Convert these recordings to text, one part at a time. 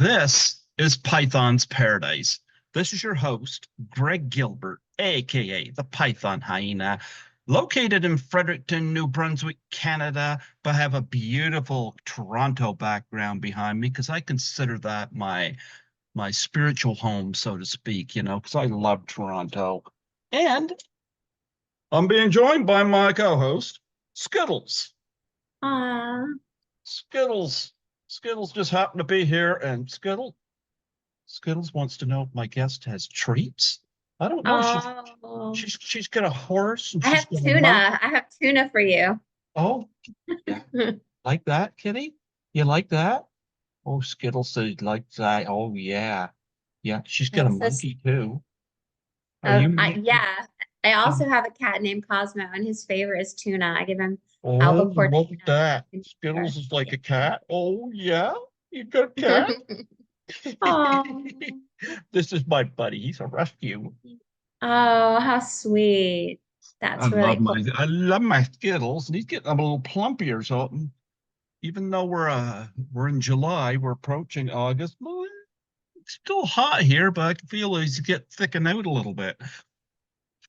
This is Python's Paradise. This is your host, Greg Gilbert, aka the Python Hyena, located in Fredericton, New Brunswick, Canada, but have a beautiful Toronto background behind me because I consider that my spiritual home, so to speak, because I love Toronto. And I'm being joined by my co-host, Skittles. Aw. Skittles. Skittles just happened to be here, and Skittles wants to know if my guest has treats. I don't know. She's Oh, she's she's got a horse and I she's have got a tuna. monkey. I have tuna for you. Oh, yeah. Like that, Kitty? You like that? Oh, Skittles said like that. Oh yeah. Yeah, she's got a This is, monkey too. Are you yeah. I also have a cat named Cosmo, and his favorite is tuna. I give him oh, albacore look at tuna. that. And Skittles is like yeah. a cat. Oh yeah. You got a cat? Oh, This is my buddy. He's a rescue. oh, how sweet. That's really cool. I love my Skittles, and he's getting a little plumpy or something. Even though we're in July, we're approaching August. Well, it's still hot here, but I can feel he's get thickening out a little bit.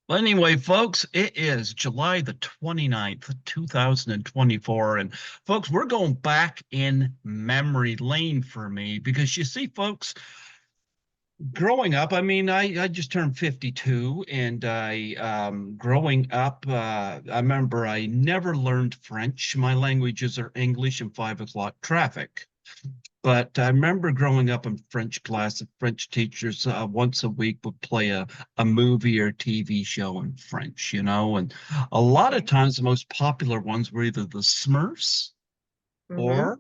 Well, anyway, folks, it is July the 29th, 2024. And folks, we're going back in memory lane for me because you see, folks, growing up, I mean, I just turned 52, and growing up, I remember I never learned French. My languages are English and 5 o'clock traffic. But I remember growing up in French class, the French teachers once a week would play a movie or TV show in French, and a lot of times the most popular ones were either the Smurfs Mm-hmm. or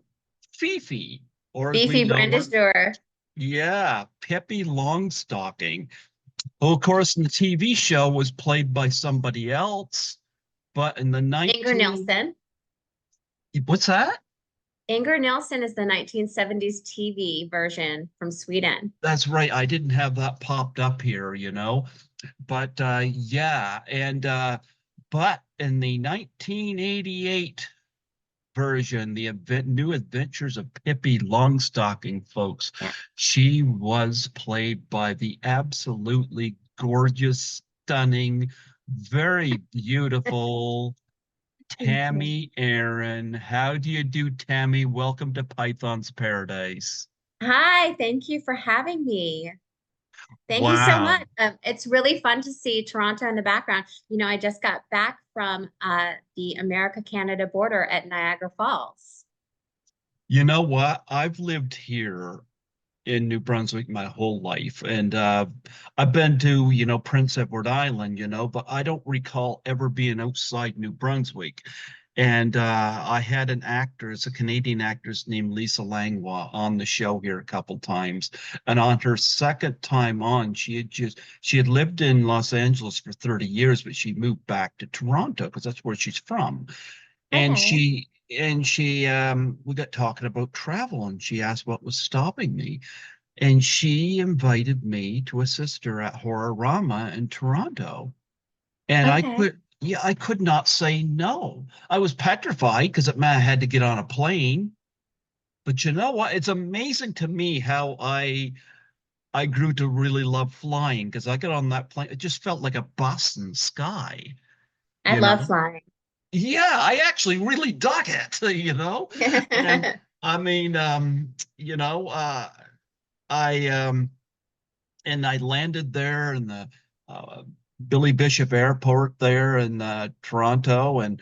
Fifi, or as we Beefy know her, Brandishore. yeah, Pippi Longstocking. Well, of course, in the TV show was played by somebody else, but in the Inger 19, Nilsson. what's that? Inger Nilsson is the 1970s TV version from Sweden. That's right. I didn't have that popped up here. But yeah, and but in the 1988 version, the New Adventures of Pippi Longstocking, folks, Yeah. she was played by the absolutely gorgeous, stunning, very beautiful Thank you. Tami Erin. How do you do, Tammy? Welcome to Python's Paradise. Hi, thank you for having me. Thank you so Wow. much. It's really fun to see Toronto in the background. I just got back from the America-Canada border at Niagara Falls. You know what? I've lived here in New Brunswick my whole life, and I've been to, Prince Edward Island, but I don't recall ever being outside New Brunswick. And I had an actress, a Canadian actress named Lisa Langlois, on the show here a couple times. And on her second time on, she had lived in Los Angeles for 30 years, but she moved back to Toronto because that's where she's from. And Okay. we got talking about travel, and she asked what was stopping me. And she invited me to assist her at Horrorama in Toronto. And Okay. I could not say no. I was petrified because it meant I had to get on a plane. But you know what? It's amazing to me how I grew to really love flying because I got on that plane. It just felt like a bus in the sky, I you know? love flying. Yeah, I actually really dug it. And I mean, I and I landed there in the uh, Billy Bishop Airport there in Toronto, and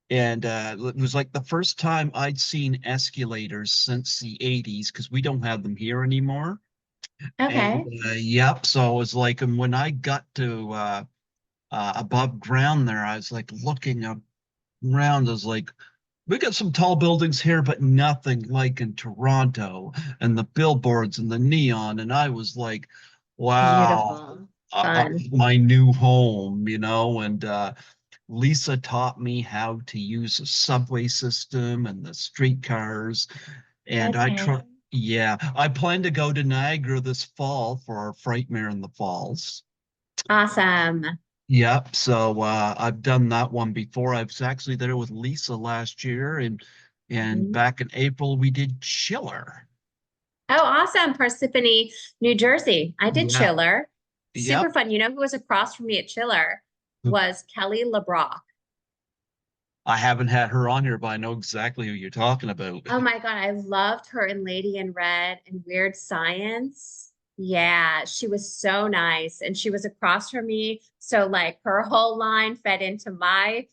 it was like the first time I'd seen escalators since the 80s because we don't have them here anymore. And Okay. yep, so it was like, and when I got to above ground there, I was like looking around, I was like, we got some tall buildings here, but nothing like in Toronto, and the billboards and the neon. And I was like, wow, Beautiful. Fun. my new home, and Lisa taught me how to use a subway system and the streetcars. And Okay. yeah, I plan to go to Niagara this fall for our Frightmare in the Falls. Awesome. Yep. So I've done that one before. I was actually there with Lisa last year, and Mhm. back in April we did Chiller. Oh, awesome. Parsippany, New Jersey. I did Yeah. Chiller. Yep. Super fun. You know who was across from me at Chiller? Was Kelly LeBrock. I haven't had her on here, but I know exactly who you're talking about. Oh my God, I loved her in Lady in Red and Weird Science. Yeah, she was so nice. And she was across from me. So like her whole line fed into my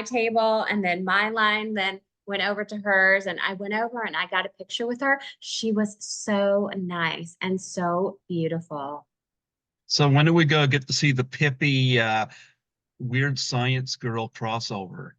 table, and then my line then went over to hers. And I went over and I got a picture with her. She was so nice and so beautiful. So when do we go get to see the Pippi Weird Science Girl crossover?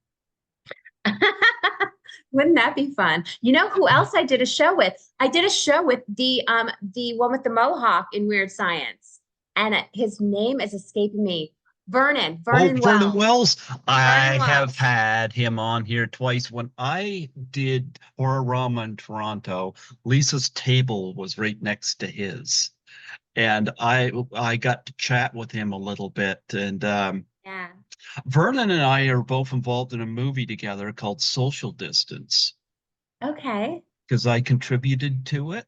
Wouldn't that be fun? You know who else I did a show with? I did a show with the one with the mohawk in Weird Science. And his name is escaping me. Oh, Vernon Vernon Wells. Wells. Vernon I have Wells. had him on here twice. When I did Horrorama in Toronto, Lisa's table was right next to his. And I got to chat with him a little bit. And Yeah. Vernon and I are both involved in a movie together called Social Distance Okay. because I contributed to it.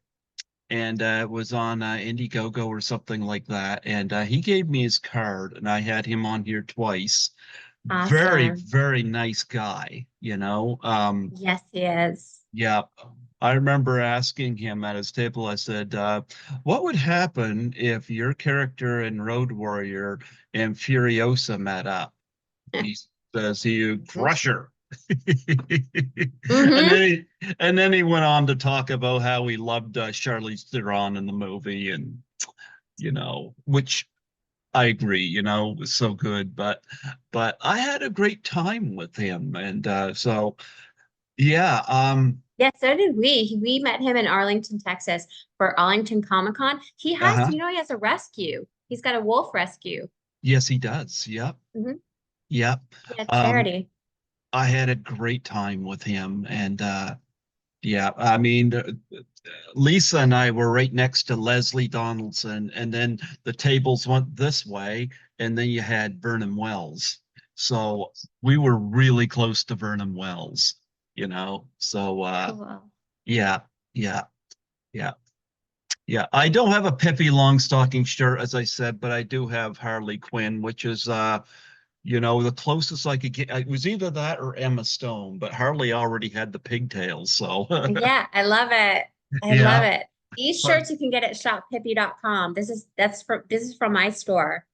And it was on Indiegogo or something like that. And he gave me his card, and I had him on here twice. Very, Awesome. very nice guy, you know. Yes, he is. Yeah, I remember asking him at his table, I said, what would happen if your character in Road Warrior and Furiosa met up? He says he crush her. And Mm-hmm. then he went on to talk about how he loved Charlize Theron in the movie, and which I agree, was so good. But I had a great time with him, and so yeah. Yeah, so did we. We met him in Arlington, Texas for Arlington Comic Con. He has, Uh-huh. he has a rescue. He's got a wolf rescue. Yes, he does. Yep. Hmm. Yep. Yeah, Um, charity. I had a great time with him, and yeah, I mean, Lisa and I were right next to Leslie Donaldson, and then the tables went this way, and then you had Vernon Wells. So we were really close to Vernon Wells, So Cool. yeah, yeah, yeah, yeah. I don't have a Pippi Longstocking shirt, as I said, but I do have Harley Quinn, which is the closest I could get. It was either that or Emma Stone, but Harley already had the pigtails, so Yeah, I love it. I love yeah. it. These But shirts you can get at shoppippi.com. This is from my store,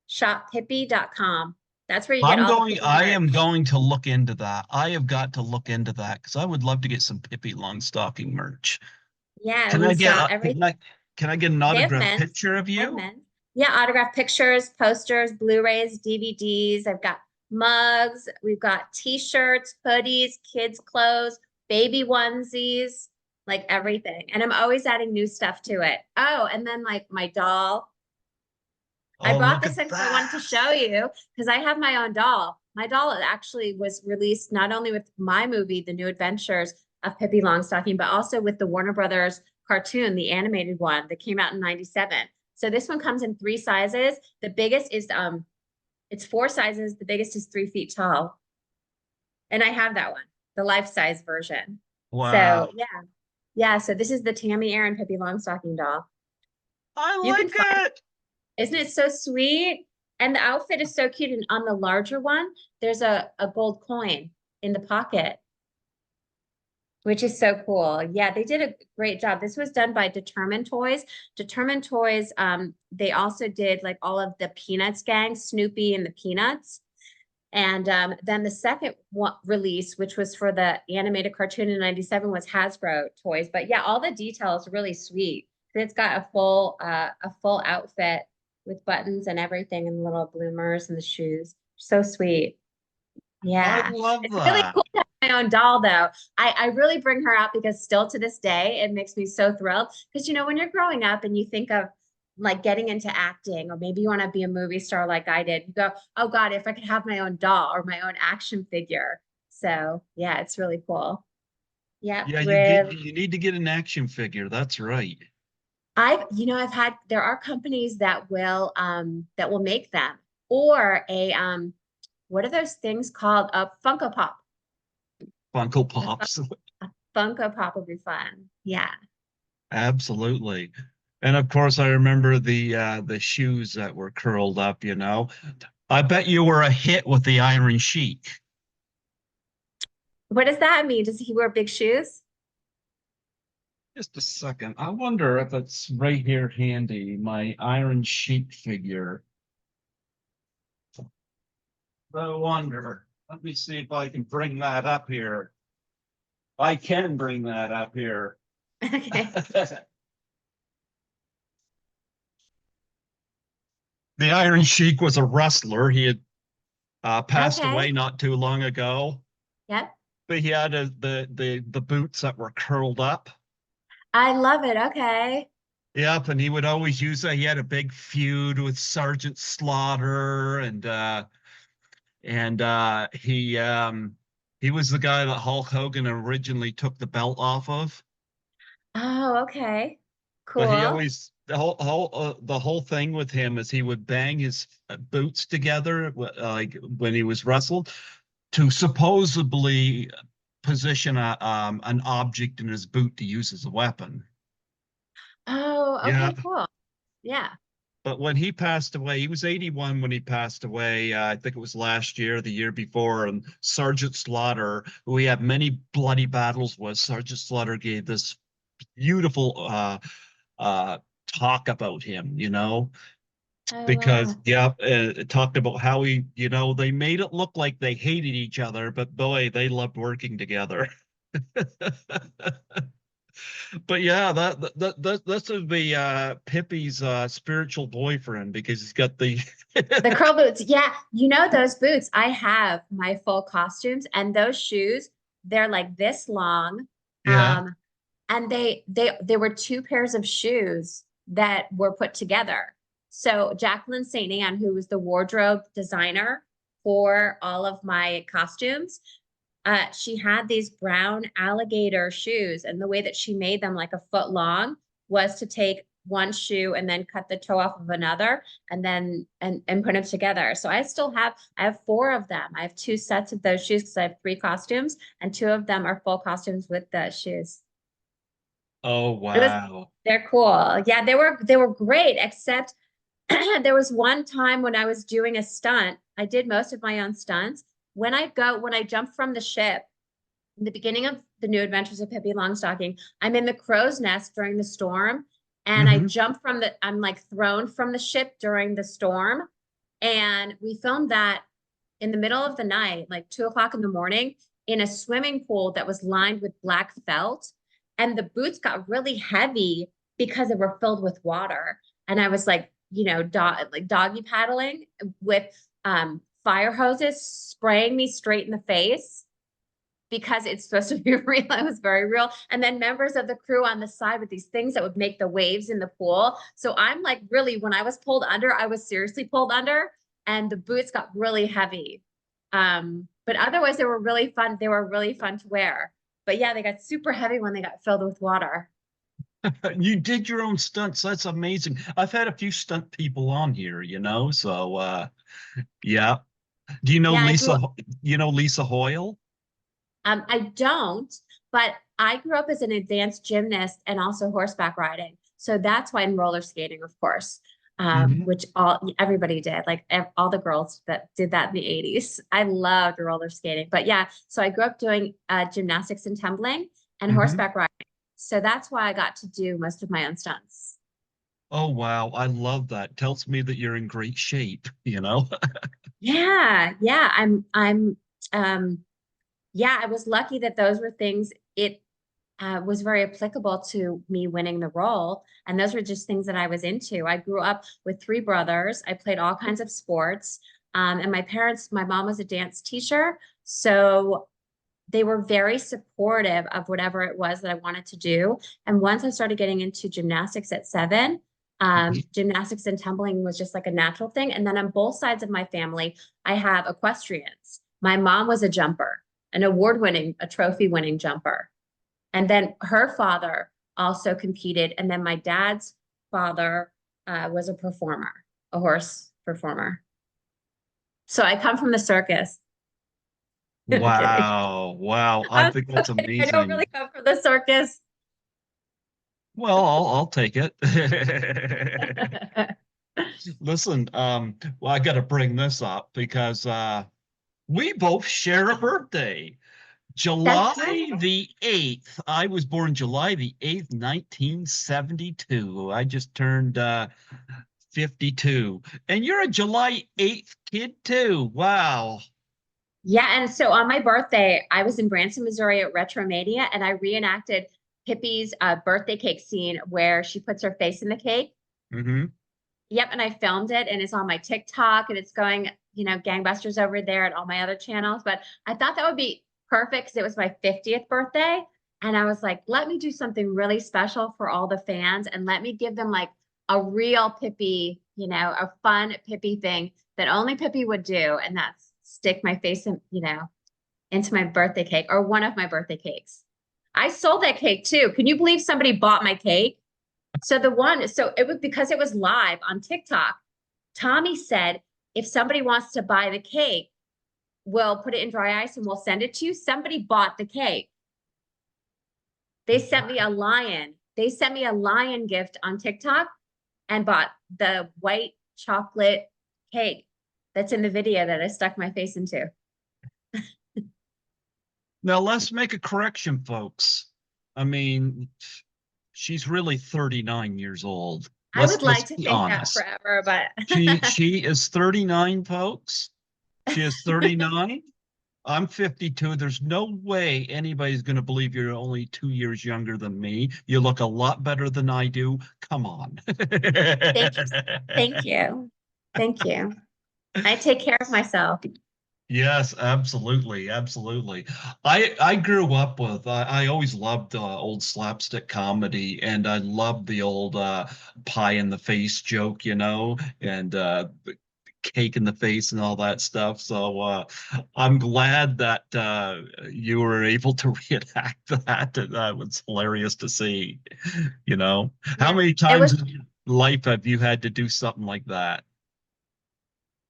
shoppippi.com. That's where you get all the Pippi I am merch. going to look into that. I have got to look into that because I would love to get some Pippi Longstocking merch. Yeah, Can I we've get got everything. can I get an They have autographed men's. picture of They have you? men's. Yeah, autographed pictures, posters, Blu-rays, DVDs. I've got mugs. We've got t-shirts, hoodies, kids' clothes, baby onesies, like everything. And I'm always adding new stuff to it. Oh, and then like my doll. I Oh, brought look this at in because I wanted to that. show you because I have my own doll. My doll actually was released not only with my movie, The New Adventures of Pippi Longstocking, but also with the Warner Brothers cartoon, the animated one that came out in 97. So this one comes in three sizes. The biggest is it's four sizes. The biggest is 3 feet tall. And I have that one, the life size version. So Wow. yeah. Yeah. So this is the Tami Erin Pippi Longstocking doll. I You can like find, it. isn't it so sweet? And the outfit is so cute. And on the larger one, there's a gold coin in the pocket, which is so cool. Yeah, they did a great job. This was done by Determined Toys. Determined Toys, they also did like all of the Peanuts gang, Snoopy and the Peanuts. And then the second one release, which was for the animated cartoon in 97, was Hasbro toys. But yeah, all the details are really sweet. It's got a full outfit with buttons and everything and little bloomers and the shoes. So sweet. I Yeah. love It's really that. cool to have my own doll though. I really bring her out because still to this day, it makes me so thrilled. Because when you're growing up and you think of like getting into acting, or maybe you want to be a movie star like I did, you go, oh God, if I could have my own doll or my own action figure. So yeah, it's really cool. Yeah, Yeah, really. you need to get an action figure. That's right. I've had there are companies that will make them or a what are those things called? A Funko Pop. Funko A Pops. Funko Pop would be fun. Yeah. Absolutely. And of course, I remember the shoes that were curled up, you know. I bet you were a hit with the Iron Sheik. What does that mean? Does he wear big shoes? Just a second. I wonder if it's right here handy, my Iron Sheik figure. I wonder. Let me see if I can bring that up here. I can bring that up here. Okay. The Iron Sheik was a wrestler. He had passed away Okay. not too long ago, Yep. but he had the boots that were curled up. I love it. Okay. Yep, and he would always use that. He had a big feud with Sergeant Slaughter, and he was the guy that Hulk Hogan originally took the belt off of. Oh, okay. But he Cool. always the whole thing with him is he would bang his boots together like when he was wrestled to supposedly position an object in his boot to use as a weapon. Oh, Yeah, okay, cool. Yeah. but when he passed away, he was 81 when he passed away. I think it was last year, the year before. And Sergeant Slaughter, who we had many bloody battles with, Sergeant Slaughter gave this beautiful uh, talk about him, you know, Oh, because, wow. yeah, it talked about how he, you know, they made it look like they hated each other, but boy, they loved working together. But yeah, that's the Pippi's spiritual boyfriend because he's got the The curl boots. Yeah. You know those boots. I have my full costumes and those shoes, they're like this long. yeah. Um, and they were two pairs of shoes that were put together. So Jacqueline St. Anne, who was the wardrobe designer for all of my costumes, she had these brown alligator shoes, and the way that she made them like a foot long was to take one shoe and then cut the toe off of another and then and put them together. So I have four of them. I have two sets of those shoes because I have three costumes, and two of them are full costumes with the shoes. Oh It was wow. they're cool. Yeah, they were great, except there was one time when I was doing a stunt. I did most of my own stunts. When I jumped from the ship in the beginning of the New Adventures of Pippi Longstocking, I'm in the crow's nest during the storm, and Hmm. I'm like thrown from the ship during the storm. And we filmed that in the middle of the night, like 2 o'clock in the morning, in a swimming pool that was lined with black felt. And the boots got really heavy because they were filled with water. And I was like, like doggy paddling with fire hoses spraying me straight in the face because it's supposed to be real. It was very real. And then members of the crew on the side with these things that would make the waves in the pool. So I'm like, really, when I was pulled under, I was seriously pulled under, and the boots got really heavy. But otherwise, they were really fun. They were really fun to wear. But yeah, they got super heavy when they got filled with water. You did your own stunts. That's amazing. I've had a few stunt people on here, you know, so yeah. Do you know Yeah, I grew Lisa Hoyle? I don't, but I grew up as an advanced gymnast and also horseback riding. So that's why in roller skating, of course, Hmm. which everybody did, like all the girls that did that in the 80s. I loved roller skating. But yeah, so I grew up doing gymnastics and tumbling and Hmm. horseback riding. So that's why I got to do most of my own stunts. Oh wow, I love that. Tells me that you're in great shape, you know? Yeah, yeah, um, yeah, I was lucky that those were things it was very applicable to me winning the role. And those were just things that I was into. I grew up with three brothers. I played all kinds of sports. And my mom was a dance teacher. So they were very supportive of whatever it was that I wanted to do. And once I started getting into gymnastics at 7, gymnastics and tumbling was just like a natural thing. And then on both sides of my family, I have equestrians. My mom was a jumper, an award-winning, a trophy-winning jumper. And then her father also competed. And then my dad's father was a performer, a horse performer. So I come from the circus. I'm kidding. Wow, wow. I I'm think so that's kidding. I don't really amazing. come from the circus. Well, I'll take it. Listen, well, I got to bring this up because we both share a birthday. That's July right. the 8th. I was born July the 8th, 1972. I just turned 52. And you're a July 8th kid too. Wow. Yeah, and so on my birthday, I was in Branson, Missouri at RetroMania, and I reenacted Pippi's birthday cake scene where she puts her face in the cake. Hmm. Yep, and I filmed it, and it's on my TikTok, and it's going, gangbusters over there and all my other channels. But I thought that would be perfect because it was my 50th birthday, and I was like, let me do something really special for all the fans, and let me give them like a real Pippi, a fun Pippi thing that only Pippi would do, and that's stick my face in, into my birthday cake or one of my birthday cakes. I sold that cake too. Can you believe somebody bought my cake? So it was because it was live on TikTok. Tommy said, if somebody wants to buy the cake, we'll put it in dry ice and we'll send it to you. Somebody bought the cake. They sent me a lion. They sent me a lion gift on TikTok and bought the white chocolate cake that's in the video that I stuck my face into. Now let's make a correction, folks. I mean, she's really 39 years old. I Let's would let's like to be think that honest. forever, but She is 39, folks. She is 39. I'm 52. There's no way anybody's going to believe you're only 2 years younger than me. You look a lot better than I do. Come on. thank you. Thank you. Thank you. I take care of myself. Yes, absolutely, absolutely. I grew up with I always loved old slapstick comedy, and I loved the old pie in the face joke, and the cake in the face and all that stuff. So I'm glad that you were able to reenact that. That was hilarious to see. How Yeah. many It times was in your life have you had to do something like that?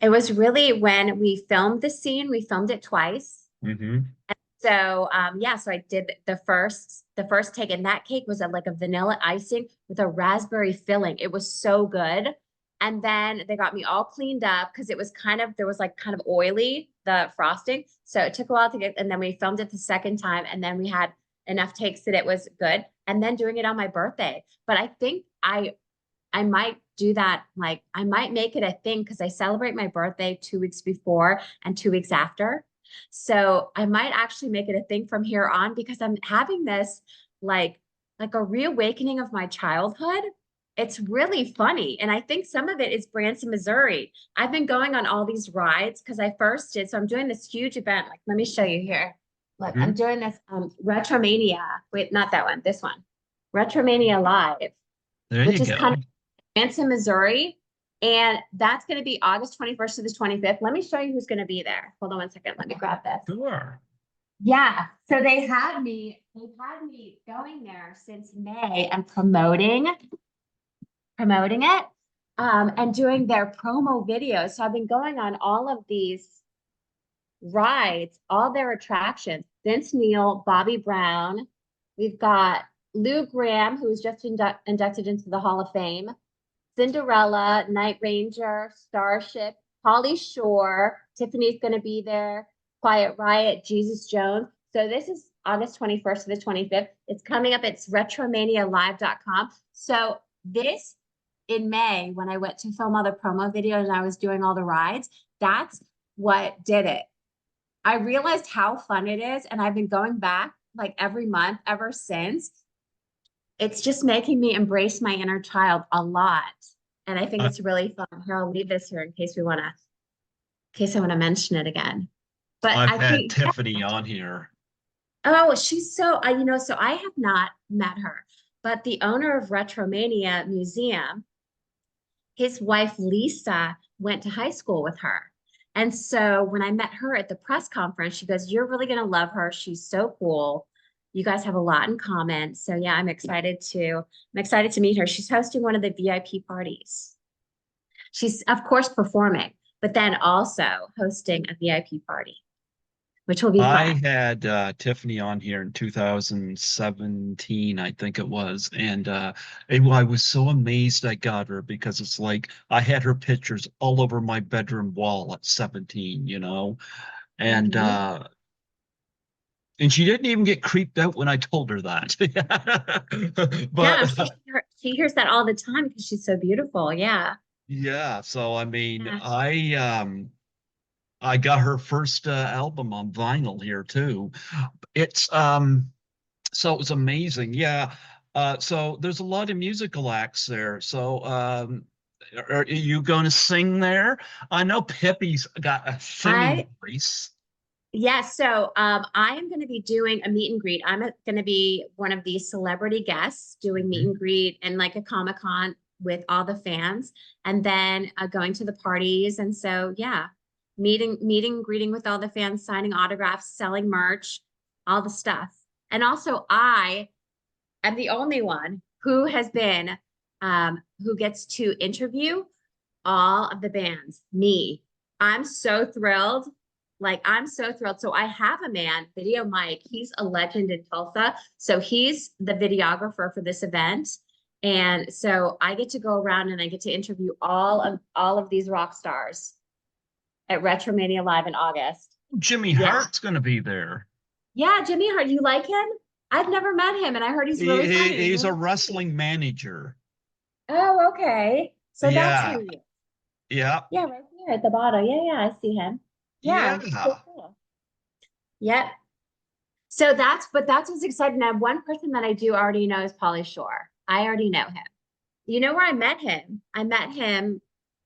it was really when we filmed the scene, we filmed it twice. Hmm. So yeah, so I did the first take, and that cake was like a vanilla icing with a raspberry filling. It was so good. And then they got me all cleaned up because it was there was like kind of oily, the frosting. So it took a while to get, and then we filmed it the second time, and then we had enough takes that it was good. And then doing it on my birthday. But I think I might do that. Like I might make it a thing because I celebrate my birthday 2 weeks before and 2 weeks after. So I might actually make it a thing from here on because I'm having this like like a reawakening of my childhood. It's really funny. And I think some of it is Branson, Missouri. I've been going on all these rides because I first did. So I'm doing this huge event. Like, let me show you here. Look, I'm Hmm. doing this RetroMania. Wait, not that one, this one. RetroMania Live, There you which is go. coming Branson, Missouri. And that's going to be August 21st to the 25th. Let me show you who's going to be there. Hold on one second. Let me grab this. Sure. Yeah. So they've had me going there since May and promoting it, and doing their promo videos. So I've been going on all of these rides, all their attractions. Vince Neil, Bobby Brown. We've got Lou Graham, who's just inducted into the Hall of Fame. Cinderella, Night Ranger, Starship, Polly Shore, Tiffany's going to be there, Quiet Riot, Jesus Jones. So this is August 21st to the 25th. It's coming up. It's retromanialive.com. So this in May, when I went to film all the promo videos and I was doing all the rides, that's what did it. I realized how fun it is. And I've been going back like every month ever since. It's just making me embrace my inner child a lot. And I think I, it's really fun. Here, I'll leave this here in case I want to mention it again. But I've I had think, yeah. Tiffany on here. Oh, she's so I have not met her, but the owner of Retromania Museum, his wife Lisa went to high school with her. And so when I met her at the press conference, she goes, "You're really going to love her. She's so cool. You guys have a lot in common." So yeah, I'm excited to meet her. She's hosting one of the VIP parties. She's of course performing, but then also hosting a VIP party, which will be I fun. had Tiffany on here in 2017, I think it was, and I was so amazed I got her because it's like I had her pictures all over my bedroom wall at 17, and Mhm. uh, and she didn't even get creeped out when I told her that. Yeah, I'm But sure she hears that all the time because she's so beautiful. Yeah. yeah, so I mean, Yeah. I got her first album on vinyl here too. It's So it was amazing. Yeah. So there's a lot of musical acts there. So are you going to sing there? I know Pippi's got a singing I voice. Yeah, so I am going to be doing a meet and greet. I'm going to be one of these celebrity guests doing meet Mhm. and greet and like a Comic-Con with all the fans, and then going to the parties. And so, yeah, meeting, greeting with all the fans, signing autographs, selling merch, all the stuff. And also, I am the only one who gets to interview all of the bands. Me. I'm so thrilled. Like, I'm so thrilled. So I have a man, Video Mike. He's a legend in Tulsa. So he's the videographer for this event. And so I get to go around and I get to interview all of these rock stars at RetroMania Live in August. Jimmy Yeah. Hart's going to be there. Yeah, Jimmy Hart, you like him? I've never met him and I heard he's really funny and He's a really sweet. wrestling manager. Oh, okay. So that's Yeah. who he is. Yeah. Yeah, right here at the bottom. Yeah, yeah, I see him. Yeah, so Yeah. cool. Yep. But that's what's exciting. Now, one person that I do already know is Pauly Shore. I already know him. You know where I met him? I met him,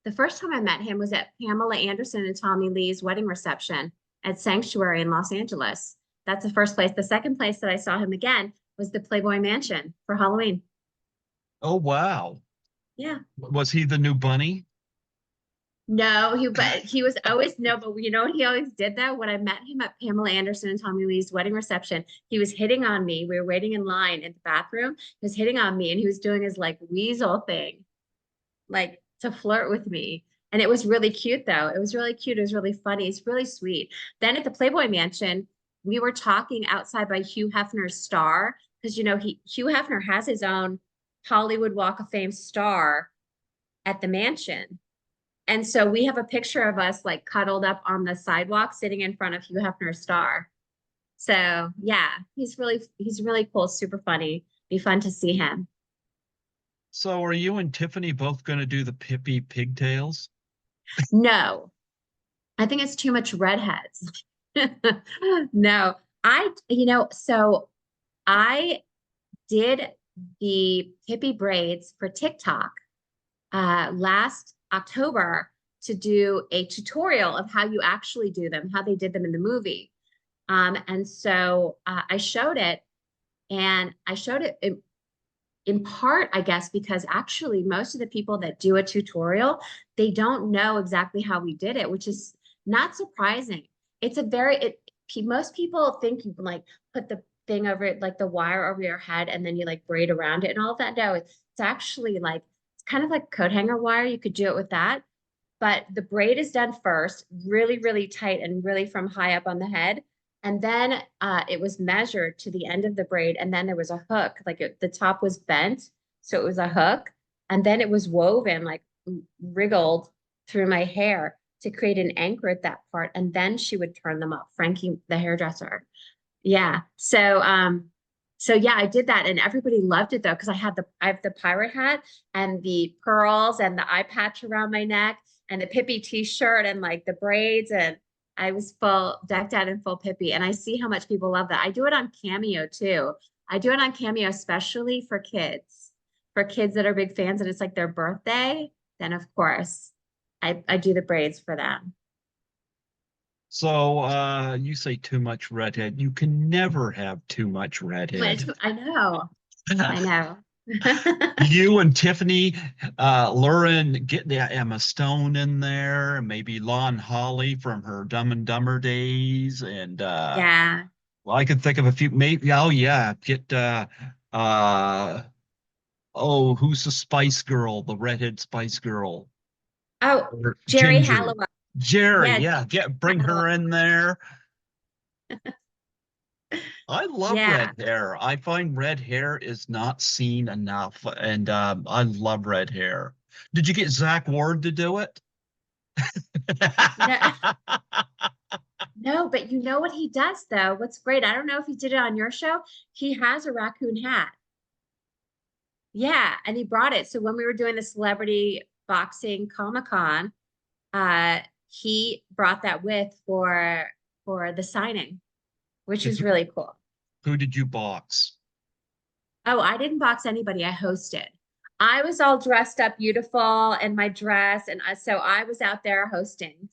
the first time I met him was at Pamela Anderson and Tommy Lee's wedding reception at Sanctuary in Los Angeles. That's the first place. The second place that I saw him again was the Playboy Mansion for Halloween. Oh, wow. Yeah. Was he the new bunny? No, but he was always no, but you know what he always did though? When I met him at Pamela Anderson and Tommy Lee's wedding reception, he was hitting on me. We were waiting in line in the bathroom. He was hitting on me and he was doing his like weasel thing, like to flirt with me. And it was really cute though. It was really cute. It was really funny. It's really sweet. Then at the Playboy Mansion, we were talking outside by Hugh Hefner's star because Hugh Hefner has his own Hollywood Walk of Fame star at the mansion. And so we have a picture of us like cuddled up on the sidewalk sitting in front of Hugh Hefner's star. So yeah, he's really cool, super funny. Be fun to see him. So are you and Tiffany both going to do the Pippi pigtails? No, I think it's too much redheads. No, so I did the Pippi braids for TikTok last October to do a tutorial of how you actually do them, how they did them in the movie. And so I showed it, and I showed it in part, I guess, because actually most of the people that do a tutorial, they don't know exactly how we did it, which is not surprising. It's a very it Most people think you can like put the thing over it, like the wire over your head, and then you like braid around it and all of that. No, it's actually like it's kind of like coat hanger wire. You could do it with that. But the braid is done first, really, really tight and really from high up on the head. And then it was measured to the end of the braid. And then there was a hook, the top was bent. So it was a hook. And then it was woven, like wriggled through my hair to create an anchor at that part. And then she would turn them up, Frankie, the hairdresser. Yeah. So yeah, I did that and everybody loved it though, because I have the pirate hat and the pearls and the eye patch around my neck and the Pippi t-shirt and like the braids, and I was full decked out in full Pippi. And I see how much people love that. I do it on Cameo too. I do it on Cameo, especially for kids that are big fans and it's like their birthday. Then of course I do the braids for them. So you say too much redhead. You can never have too much redhead. I know. I know. You and Tiffany, Lauren, get the Emma Stone in there, maybe Lon Holly from her Dumb and Dumber days, and Yeah. well, I can think of a few. Maybe, oh yeah, get uh, oh, who's the Spice Girl, the redhead Spice Girl, Oh, or Jerry Ginger, Halliwell. Jerry, Yeah, yeah, bring her in there. I love Yeah. red hair. I find red hair is not seen enough, and I love red hair. Did you get Zach Ward to do it? No, no, but you know what he does though? What's great, I don't know if he did it on your show. He has a raccoon hat. Yeah, and he brought it. So when we were doing the celebrity boxing Comic-Con, uh, he brought that with for the signing, which And is really cool. who did you box? Oh, I didn't box anybody. I hosted. I was all dressed up beautiful in my dress, and so I was out there hosting.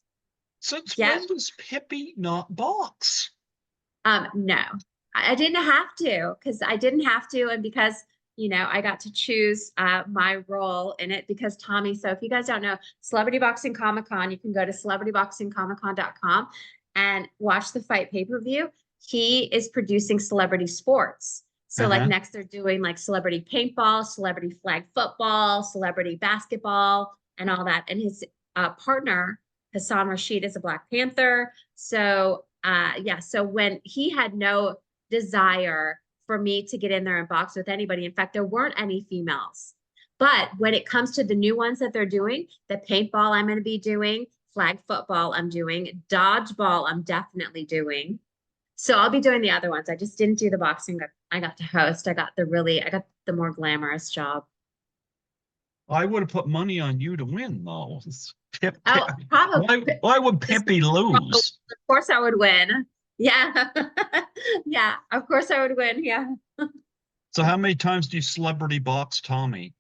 Since Yep. when does Pippi not box? No, I didn't have to because I didn't have to, and because I got to choose my role in it because Tommy. So if you guys don't know, Celebrity Boxing Comic Con, you can go to celebrityboxingcomiccon.com and watch the fight pay-per-view. He is producing celebrity sports. So like Uh-huh. next they're doing like celebrity paintball, celebrity flag football, celebrity basketball, and all that. And his partner, Hassan Rashid, is a Black Panther. So yeah, so when he had no desire for me to get in there and box with anybody. In fact, there weren't any females. But when it comes to the new ones that they're doing, the paintball I'm going to be doing, flag football I'm doing, dodgeball I'm definitely doing. So I'll be doing the other ones. I just didn't do the boxing that I got to host. I got the more glamorous job. I would have put money on you to win, though. Oh, probably. Why would Pippi Of lose? course I would win. Yeah. Yeah, of course I would win. Yeah. So how many times do you celebrity box Tommy?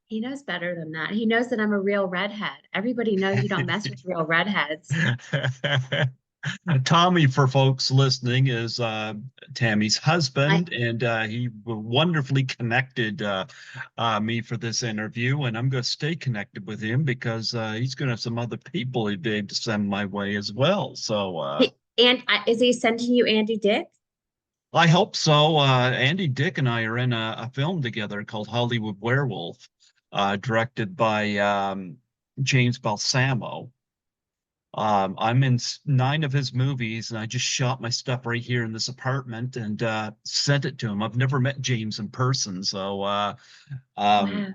He knows better than that. He knows that I'm a real redhead. Everybody knows you don't mess with real redheads. Tommy, for folks listening, is Tammy's I husband, and he wonderfully connected me for this interview. And I'm going to stay connected with him because he's going to have some other people he'd be able to send my way as well. So and is he sending you Andy Dick? I hope so. Andy Dick and I are in a film together called Hollywood Werewolf, directed by James Balsamo. I'm in 9 of his movies, and I just shot my stuff right here in this apartment and sent it to him. I've never met James in person, so um, Wow,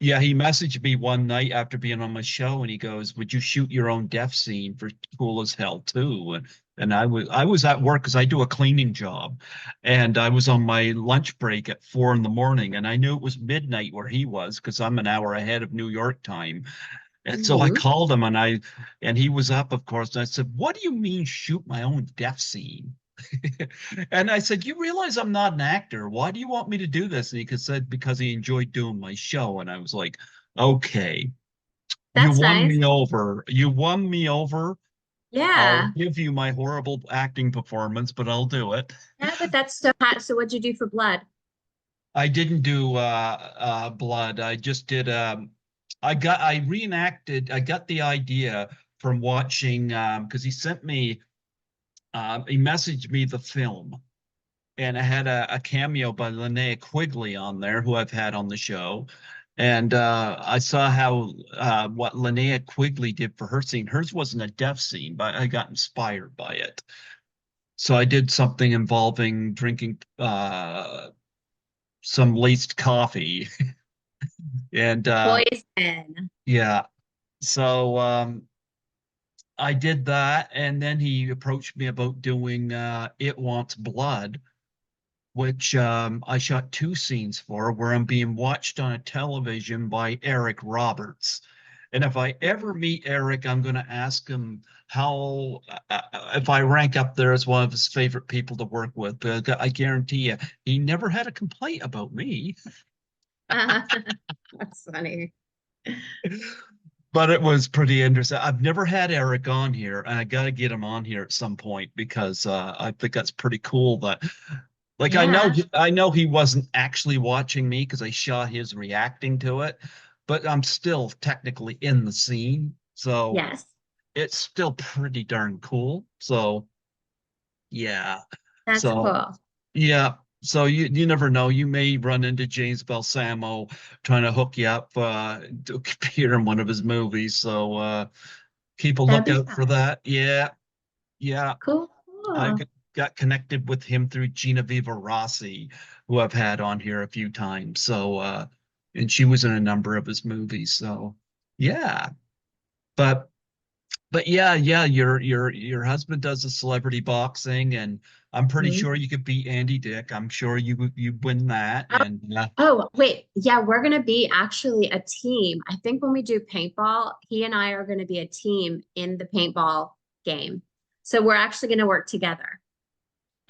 yeah, he messaged me one night after being on my show, and he goes, "Would you shoot your own death scene for Cool as Hell too?" And I was at work because I do a cleaning job, and I was on my lunch break at 4 in the morning, and I knew it was midnight where he was because I'm an hour ahead of New York time. And so I hmm. called him and he was up, of course. And I said, "What do you mean shoot my own death scene?" And I said, "You realize I'm not an actor. Why do you want me to do this?" And he said, "Because he enjoyed doing my show." And I was like, "Okay, you That's won nice. me over. You won me over. I'll Yeah, give you my horrible acting performance, but I'll do it." yeah, but that's so hot. So what'd you do for blood? I didn't do blood. I just did I reenacted, I got the idea from watching because he sent me he messaged me the film, and it had a cameo by Linnea Quigley on there, who I've had on the show. And I saw how what Linnea Quigley did for her scene. Hers wasn't a death scene, but I got inspired by it. So I did something involving drinking some laced coffee. And Poison. yeah, so I did that, and then he approached me about doing It Wants Blood, which I shot 2 scenes for, where I'm being watched on a television by Eric Roberts. And if I ever meet Eric, I'm going to ask him how, if I rank up there as one of his favorite people to work with. But I guarantee you, he never had a complaint about me. That's funny. But it was pretty interesting. I've never had Eric on here, and I got to get him on here at some point because I think that's pretty cool. That, like, Yeah. I know he wasn't actually watching me because I shot his reacting to it, but I'm still technically in the scene, so Yes. it's still pretty darn cool. So yeah, That's so cool. yeah. So you never know. You may run into James Balsamo trying to hook you up to appear in one of his movies. So keep a That'd be lookout for fun. that. Yeah, yeah. Cool. I got connected with him through Genevieve Rossi, who I've had on here a few times. So, and she was in a number of his movies. So, yeah. But yeah, your husband does the celebrity boxing, and I'm pretty Mhm. sure you could beat Andy Dick. I'm sure you win that. Oh, And oh, wait. Yeah, we're gonna be actually a team. I think when we do paintball, he and I are gonna be a team in the paintball game. So we're actually gonna work together.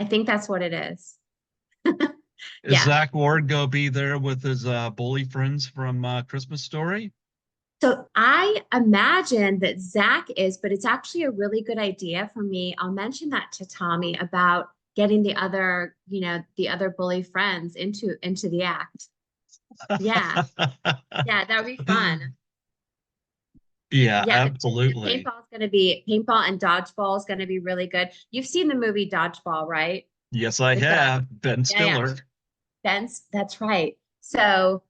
I think that's what it is. is Yeah. Zach Ward gonna be there with his bully friends from Christmas Story? So I imagine that Zach is, but it's actually a really good idea for me. I'll mention that to Tommy about getting the other, the other bully friends into the act. Yeah. Yeah, that would be fun. Yeah, Yeah, the absolutely. paintball is going to be paintball and dodgeball is going to be really good. You've seen the movie Dodgeball, right? Yes, I With have. Ben yeah, yeah. Stiller. That's right. So,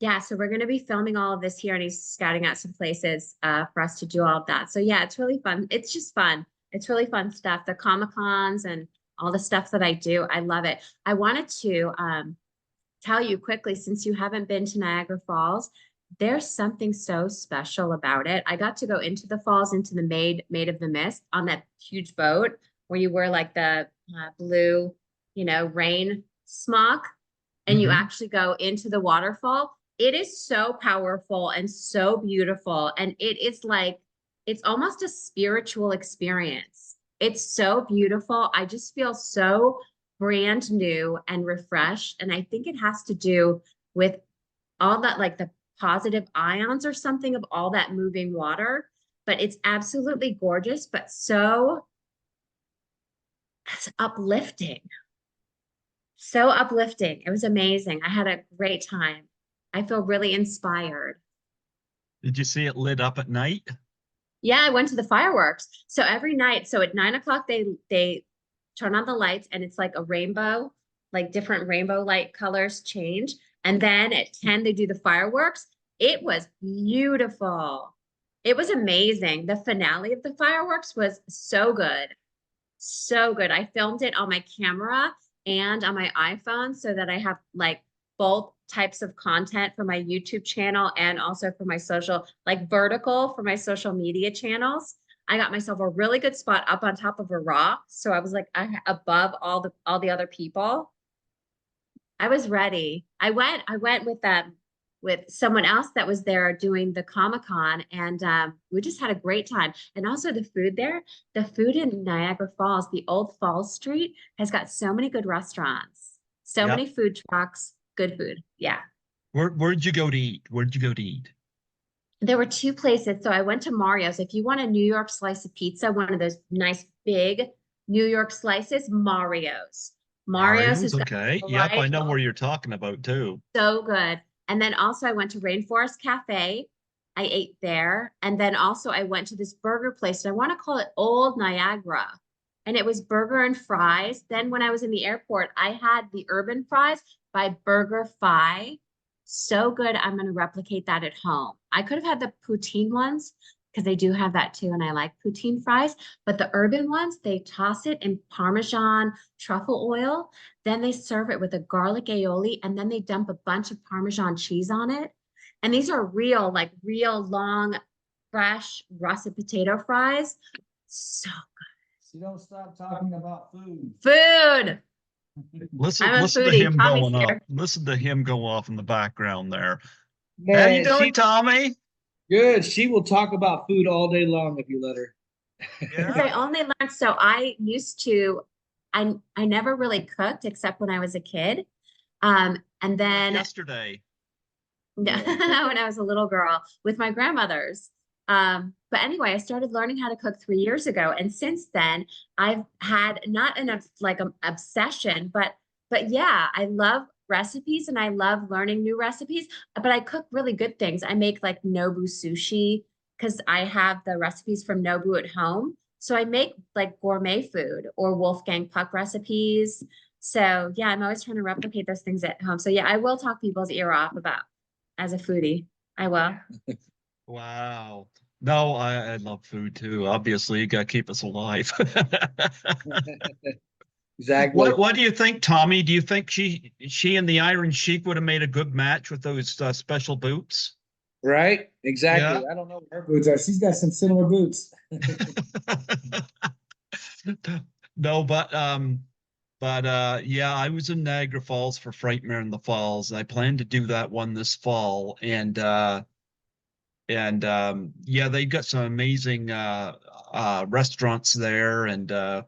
yeah, so we're going to be filming all of this here, and he's scouting out some places for us to do all of that. So yeah, it's really fun. It's just fun. It's really fun stuff. The Comic Cons and all the stuff that I do, I love it. I wanted to tell you quickly, since you haven't been to Niagara Falls, there's something so special about it. I got to go into the falls, into the Maid of the Mist on that huge boat where you wear like the blue, rain smock, and you Hmm. actually go into the waterfall. It is so powerful and so beautiful. And it is like, it's almost a spiritual experience. It's so beautiful. I just feel so brand new and refreshed. And I think it has to do with all that, like the positive ions or something of all that moving water. But it's absolutely gorgeous, but so uplifting. So uplifting. It was amazing. I had a great time. I feel really inspired. Did you see it lit up at night? Yeah, I went to the fireworks. So every night, so at 9 o'clock they turn on the lights and it's like a rainbow, like different rainbow light colors change. And then at 10 they do the fireworks. It was beautiful. It was amazing. The finale of the fireworks was so good. So good. I filmed it on my camera and on my iPhone so that I have like both types of content for my YouTube channel and also for my social, like vertical for my social media channels. I got myself a really good spot up on top of a rock. So I was like above all the other people. I was ready. I went with someone else that was there doing the Comic-Con, and we just had a great time. And also the food there, the food in Niagara Falls, the old Falls Street has got so many good restaurants, so Yep. many food trucks, good food. Yeah. Where'd you go to eat? Where'd you go to eat? There were two places. So I went to Mario's. If you want a New York slice of pizza, one of those nice big New York slices, Mario's. Mario's Mario's, has got okay. Yep, I right know where you're talking about too. so good. And then also I went to Rainforest Cafe. I ate there. And then also I went to this burger place. And I want to call it Old Niagara. And it was burger and fries. Then when I was in the airport, I had the urban fries by Burger Fi. So good. I'm going to replicate that at home. I could have had the poutine ones because they do have that too. And I like poutine fries. But the urban ones, they toss it in Parmesan truffle oil, then they serve it with a garlic aioli, and then they dump a bunch of Parmesan cheese on it. And these are real, like real long, fresh russet potato fries. So You don't stop talking about food. food. Listen, I'm a listen to foodie. him Tommy's going up. here. Listen to him go off in the background there. How you Man, doing, she Tommy? good. She will talk about food all day long if you let her. Because Yeah. I only learned, so I used to, I never really cooked except when I was a kid. And Like then yesterday. when I was a little girl with my grandmothers. But anyway, I started learning how to cook 3 years ago, and since then, I've had not an like an obsession, but yeah, I love recipes and I love learning new recipes. But I cook really good things. I make like Nobu sushi because I have the recipes from Nobu at home. So I make like gourmet food or Wolfgang Puck recipes. So yeah, I'm always trying to replicate those things at home. So yeah, I will talk people's ear off about as a foodie. I will. Wow. No, I love food too. Obviously, you gotta keep us alive. Exactly. What do you think, Tommy? Do you think she and the Iron Sheik would have made a good match with those special boots? Right? Exactly. Yeah. I don't know what her boots are. She's got some similar boots. No, but yeah, I was in Niagara Falls for Frightmare in the Falls. I plan to do that one this fall, and yeah, they've got some amazing restaurants there and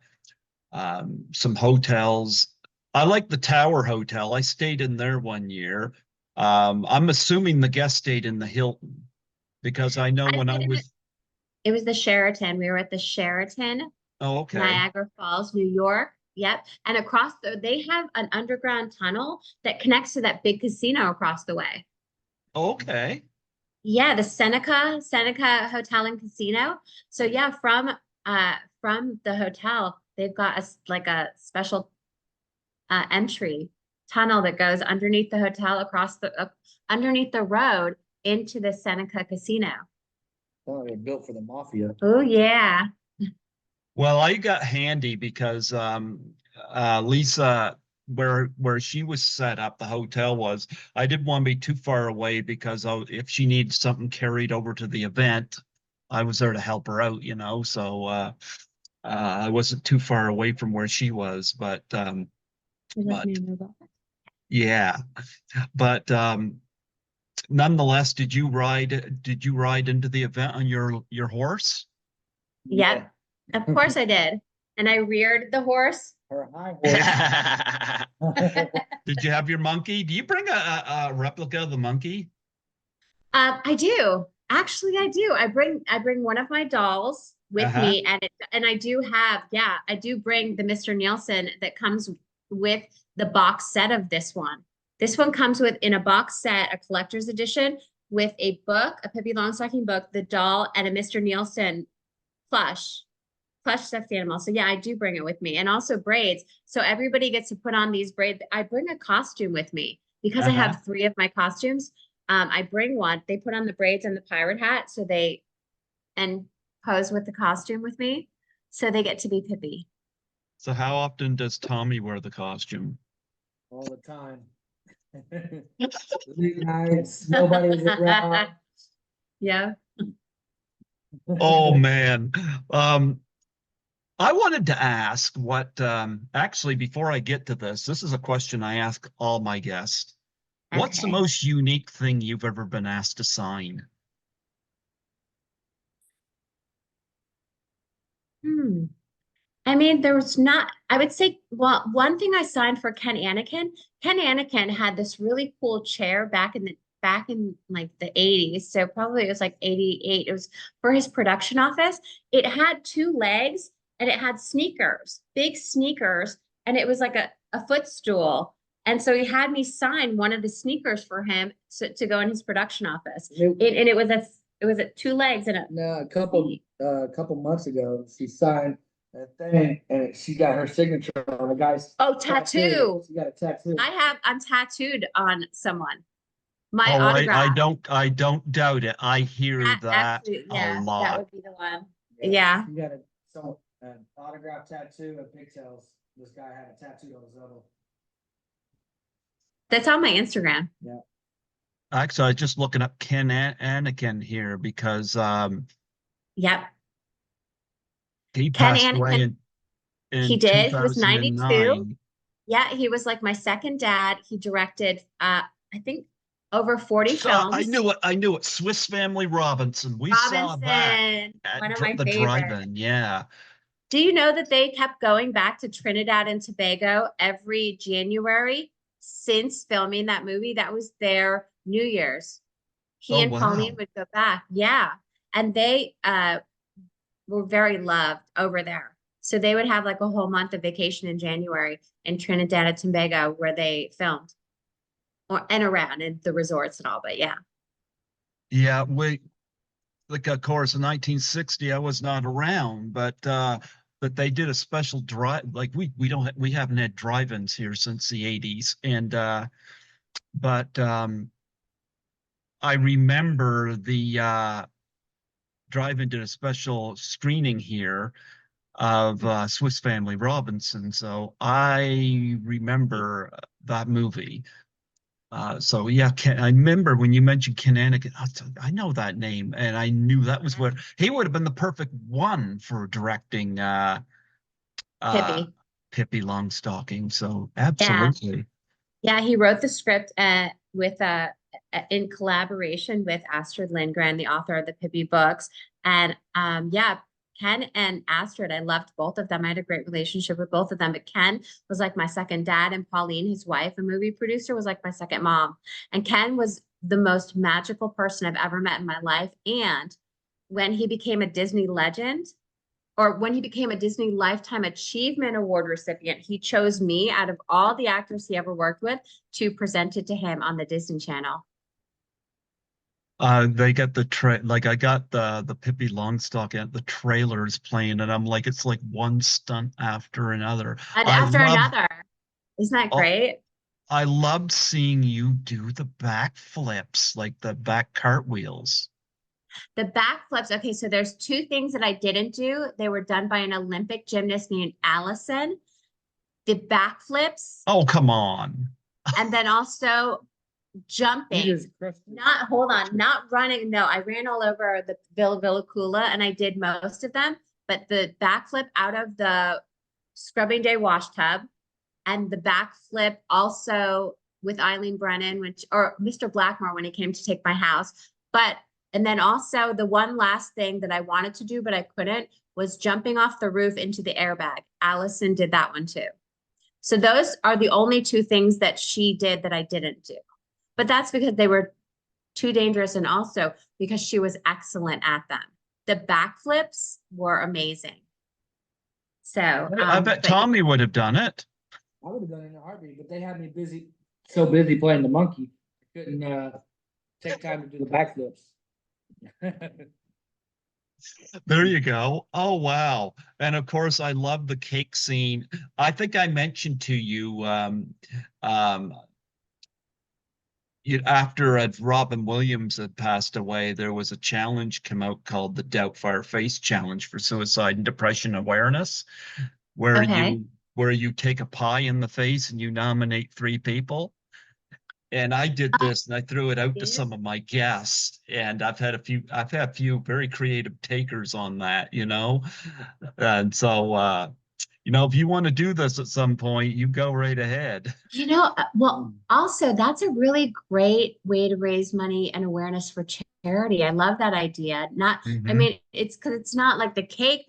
some hotels. I like the Tower Hotel. I stayed in there one year. I'm assuming the guest stayed in the Hilton because I know I when I stayed in was. it was the Sheraton. We were at the Sheraton, Oh, okay. Niagara Falls, New York. Yep. And across they have an underground tunnel that connects to that big casino across the way. Okay. Yeah, the Seneca Hotel and Casino. So yeah, from the hotel, they've got like a special entry tunnel that goes underneath the hotel across the underneath the road into the Seneca Casino. Oh, they're built for the mafia. Oh yeah. Well, I got handy because Lisa, where she was set up, the hotel was. I didn't want to be too far away because if she needs something carried over to the event, I was there to help her out, you know. So I wasn't too far away from where she was, but yeah, but nonetheless, Did you ride into the event on your horse? Yeah. Yep. Of course I did. And I reared the horse. Her high horse. Did you have your monkey? Do you bring a replica of the monkey? I do. Actually, I do. I bring one of my dolls with Uh-huh. me, and I do have, yeah, I do bring the Mr. Nielsen that comes with the box set of this one. This one comes with in a box set, a collector's edition with a book, a Pippi Longstocking book, the doll, and a Mr. Nielsen plush, plush stuffed animal. So yeah, I do bring it with me, and also braids. So everybody gets to put on these braids. I bring a costume with me because I Uh-huh. have three of my costumes. I bring one. They put on the braids and the pirate hat, so they and pose with the costume with me, so they get to be Pippi. So how often does Tommy wear the costume? All the time. Late nights, nobody's around. Yeah. Oh man. Um, I wanted to ask what actually before I get to this is a question I ask all my guests. What's the Okay. most unique thing you've ever been asked to sign? Hmm. I mean, there was not, I would say, well, one thing I signed for Ken Anakin had this really cool chair back in like the 80s. So probably it was like 88. It was for his production office. It had two legs and it had sneakers, big sneakers, and it was like a footstool. And so he had me sign one of the sneakers for him to go in his production office. And it was a two legs and a No, a couple months ago, she signed a thing and she got her signature on the guy's tattoo. She got a tattoo. I'm tattooed on someone. My Oh, autograph. I don't doubt it. I hear That that absolutely, a yeah, that lot. would be the one. Yeah. She got an autograph tattoo of pigtails. This guy had a tattoo on his elbow. That's on my Instagram. Yeah. Actually, I was just looking up Anakin here because Yep. he Ken passed away Anakin, he in did. He was 92. 2009. Yeah, he was like my second dad. He directed I think over 40 So I films. knew it. I knew it. Swiss Family Robinson. We saw that Robinson, at one of my the favorites. drive-in. Yeah. Do you know that they kept going back to Trinidad and Tobago every January since filming that movie? That was their New Year's. He Oh and Pauline wow. would go back. Yeah. And they were very loved over there. So they would have like a whole month of vacation in January in Trinidad and Tobago where they filmed and around in the resorts and all. But yeah. Yeah, we like of course in 1960 I was not around, but they did a special drive like we haven't had drive-ins here since the 80s and but I remember drive-in did a special screening here of Swiss Family Robinson, so I remember that movie. So yeah, I remember when you mentioned Ken Anakin, I know that name, and I knew that was what he would have been the perfect one for directing uh Pippi. Pippi Longstocking. So Yeah. absolutely. Yeah, he wrote the script with in collaboration with Astrid Lindgren, the author of the Pippi books. And yeah, Ken and Astrid, I loved both of them. I had a great relationship with both of them. But Ken was like my second dad, and Pauline, his wife, a movie producer, was like my second mom. And Ken was the most magical person I've ever met in my life. And when he became a Disney legend, or when he became a Disney Lifetime Achievement Award recipient, he chose me out of all the actors he ever worked with to present it to him on the Disney Channel. They get like I got the Pippi Longstocking, the trailers playing, and I'm like, it's like one stunt after another. And I after love another. Isn't that oh, great? I loved seeing you do the back flips, like the back cartwheels. The backflips. Okay, so there's two things that I didn't do. They were done by an Olympic gymnast named Allison. The backflips, Oh, come on. and then also jumping. Not, hold on, not running. No, I ran all over the Villa Coola and I did most of them, but the backflip out of the scrubbing day wash tub and the backflip also with Eileen Brennan, or Mr. Blackmore when he came to take my house. And then also the one last thing that I wanted to do, but I couldn't, was jumping off the roof into the airbag. Allison did that one too. So those are the only two things that she did that I didn't do. But that's because they were too dangerous and also because she was excellent at them. The backflips were amazing. So, I bet Tommy would have done it. I would have done it in a heartbeat, but they had me so busy playing the monkey, I couldn't take time to do the backflips. There you go. Oh, wow. And of course, I love the cake scene. I think I mentioned to you, um, after Robin Williams had passed away, there was a challenge come out called the Doubtfire Face Challenge for Suicide and Depression Awareness, where okay. you take a pie in the face and you nominate 3 people. And I did this and I threw it out to some of my guests, and I've had a few very creative takers on that, And so if you want to do this at some point, you go right ahead. Well, also that's a really great way to raise money and awareness for charity. I love that idea. I mean, it's because it's not like the cake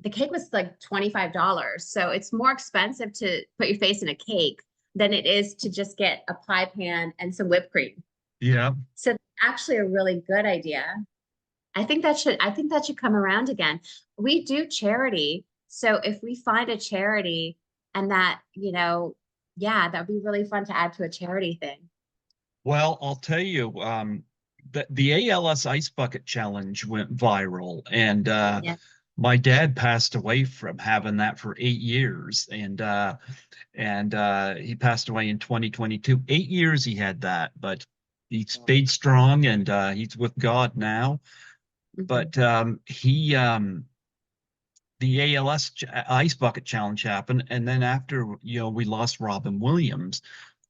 was like $25. So it's more expensive to put your face in a cake than it is to just get a pie pan and some whipped cream. Yeah. So actually a really good idea. I think that should come around again. We do charity. So if we find a charity and that, yeah, that'd be really fun to add to a charity thing. Well, I'll tell you, the ALS Ice Bucket Challenge went viral, and Yeah. my dad passed away from having that for 8 years, and he passed away in 2022. 8 years he had that, but he stayed strong, and he's with God now. But the ALS Ice Bucket Challenge happened, and then after we lost Robin Williams,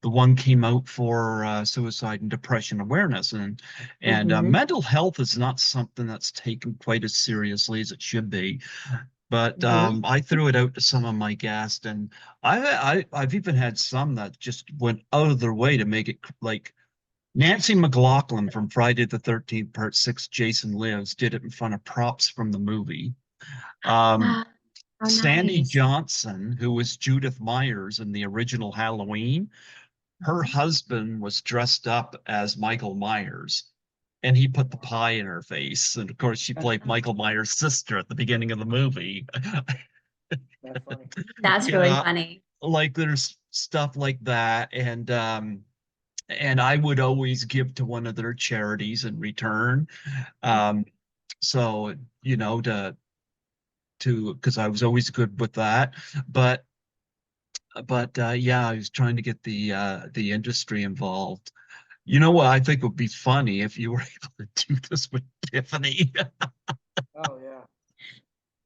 the one came out for suicide and depression awareness, and mental health is not something that's taken quite as seriously as it should be. But I threw it out to some of my guests, and I've even had some that just went out of their way to make it like Nancy McLaughlin from Friday the 13th Part 6 Jason Lives did it in front of props from the movie. Oh, Sandy nice. Johnson, who was Judith Myers in the original Halloween, her husband was dressed up as Michael Myers, and he put the pie in her face. And of course, she played Michael Myers' sister at the beginning of the movie. That's funny. That's really funny. Like there's stuff like that, and I would always give to one of their charities in return. So because I was always good with that, but yeah, I was trying to get the industry involved. You know what I think would be funny if you were able to do this with Tiffany. Oh, yeah.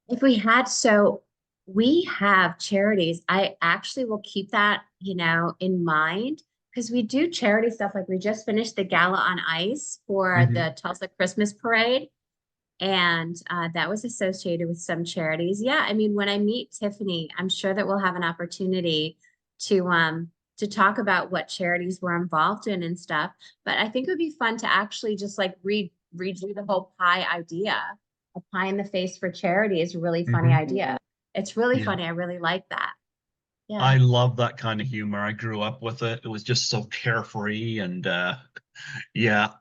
If we had, so we have charities. I actually will keep that, in mind because we do charity stuff. Like we just finished the Gala on Ice for Mhm. the Tulsa Christmas Parade. And that was associated with some charities. Yeah, I mean, when I meet Tiffany, I'm sure that we'll have an opportunity to talk about what charities we're involved in and stuff. But I think it would be fun to actually just like redo the whole pie idea. A pie in the face for charity is a really funny Mhm. idea. It's really Yeah. funny. I really like that. Yeah. I love that kind of humor. I grew up with it. It was just so carefree and yeah,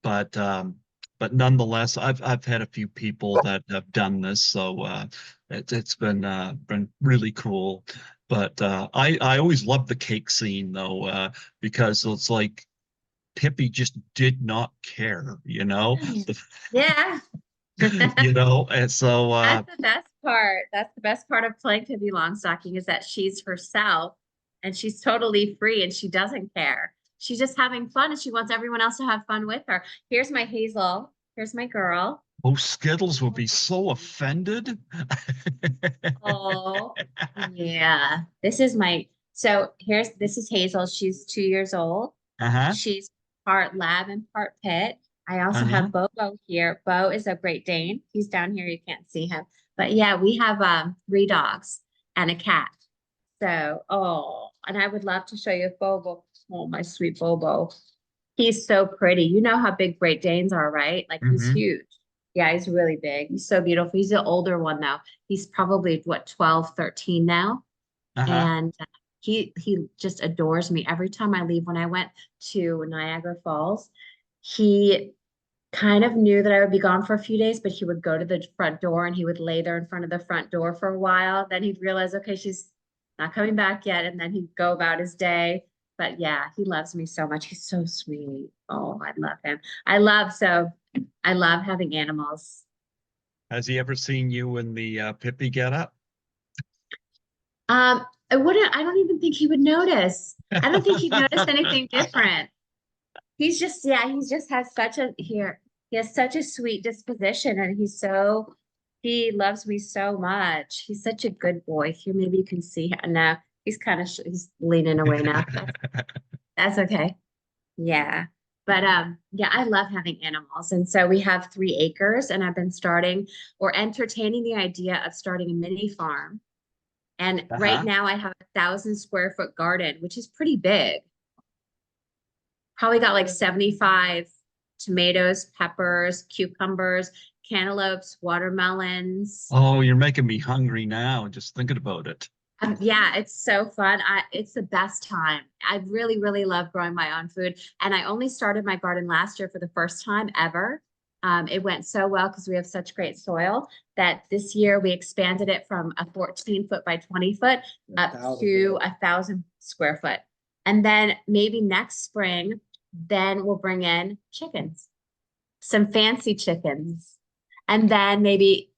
but nonetheless, I've had a few people that have done this, so it's been really cool. But I always loved the cake scene though, because it's like Pippi just did not care, Yeah. and so That's the best part. That's the best part of playing Pippi Longstocking is that she's herself and she's totally free and she doesn't care. She's just having fun and she wants everyone else to have fun with her. Here's my Hazel. Here's my girl. most Skittles would be so offended. Oh, yeah. This is Hazel. She's 2 years old. Uh-huh. She's part lab and part pit. I also Uh-huh. have Bobo here. Bo is a Great Dane. He's down here. You can't see him. But yeah, we have 3 dogs and a cat. So, and I would love to show you Bobo. Oh, my sweet Bobo. He's so pretty. You know how big Great Danes are, right? Like he's Hmm. huge. Yeah, he's really big. He's so beautiful. He's the older one though. He's probably what, 12, 13 now. Uh-huh. And he just adores me. Every time I leave, when I went to Niagara Falls, he kind of knew that I would be gone for a few days, but he would go to the front door and he would lay there in front of the front door for a while. Then he'd realize, okay, she's not coming back yet. And then he'd go about his day. But yeah, he loves me so much. He's so sweet. Oh, I love him. I love having animals. Has he ever seen you in the Pippi getup? I don't even think he would notice. I don't think he'd notice anything different. He just has he has such a sweet disposition and he loves me so much. He's such a good boy. Here, maybe you can see him now. He's leaning away now. That's okay. Yeah. But yeah, I love having animals. And so we have 3 acres and I've been starting or entertaining the idea of starting a mini farm. And right Uh-huh. now I have 1,000 square foot garden, which is pretty big. Probably got like 75 tomatoes, peppers, cucumbers, cantaloupes, watermelons. Oh, you're making me hungry now, just thinking about it. Yeah, it's so fun. It's the best time. I really, really love growing my own food. And I only started my garden last year for the first time ever. It went so well because we have such great soil that this year we expanded it from a 14 foot by 20 foot up 1,000 to foot. 1,000 square foot. And then maybe next spring, then we'll bring in chickens, some fancy chickens. And then maybe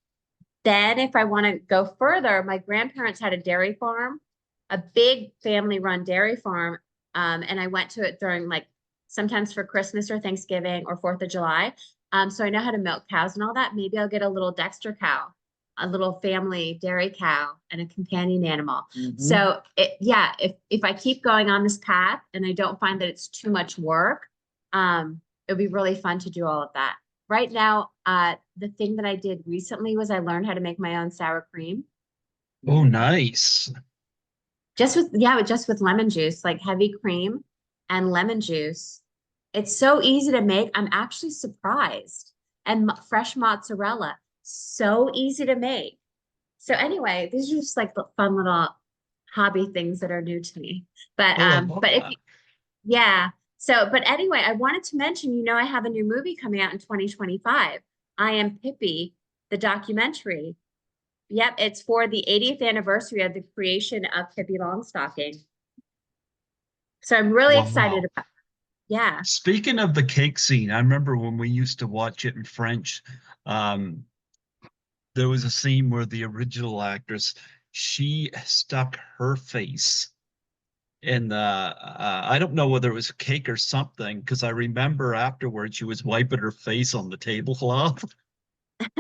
then if I want to go further, my grandparents had a dairy farm, a big family run dairy farm. And I went to it during like sometimes for Christmas or Thanksgiving or 4th of July. So I know how to milk cows and all that. Maybe I'll get a little Dexter cow, a little family dairy cow and a companion animal. So yeah, if I keep going on this path and I don't find that it's too much work, it'll be really fun to do all of that. Right now, the thing that I did recently was I learned how to make my own sour cream. Oh, nice. Just with lemon juice, like heavy cream and lemon juice. It's so easy to make. I'm actually surprised. And fresh mozzarella, so easy to make. So anyway, these are just like the fun little hobby things that are new to me. But Oh, I love if that. yeah. So, but anyway, I wanted to mention, I have a new movie coming out in 2025. I Am Pippi, the documentary. Yep, it's for the 80th anniversary of the creation of Pippi Longstocking. So I'm really excited Wow. about, yeah. Speaking of the cake scene, I remember when we used to watch it in French, um, there was a scene where the original actress, she stuck her face And I don't know whether it was cake or something, because I remember afterwards she was wiping her face on the tablecloth. It's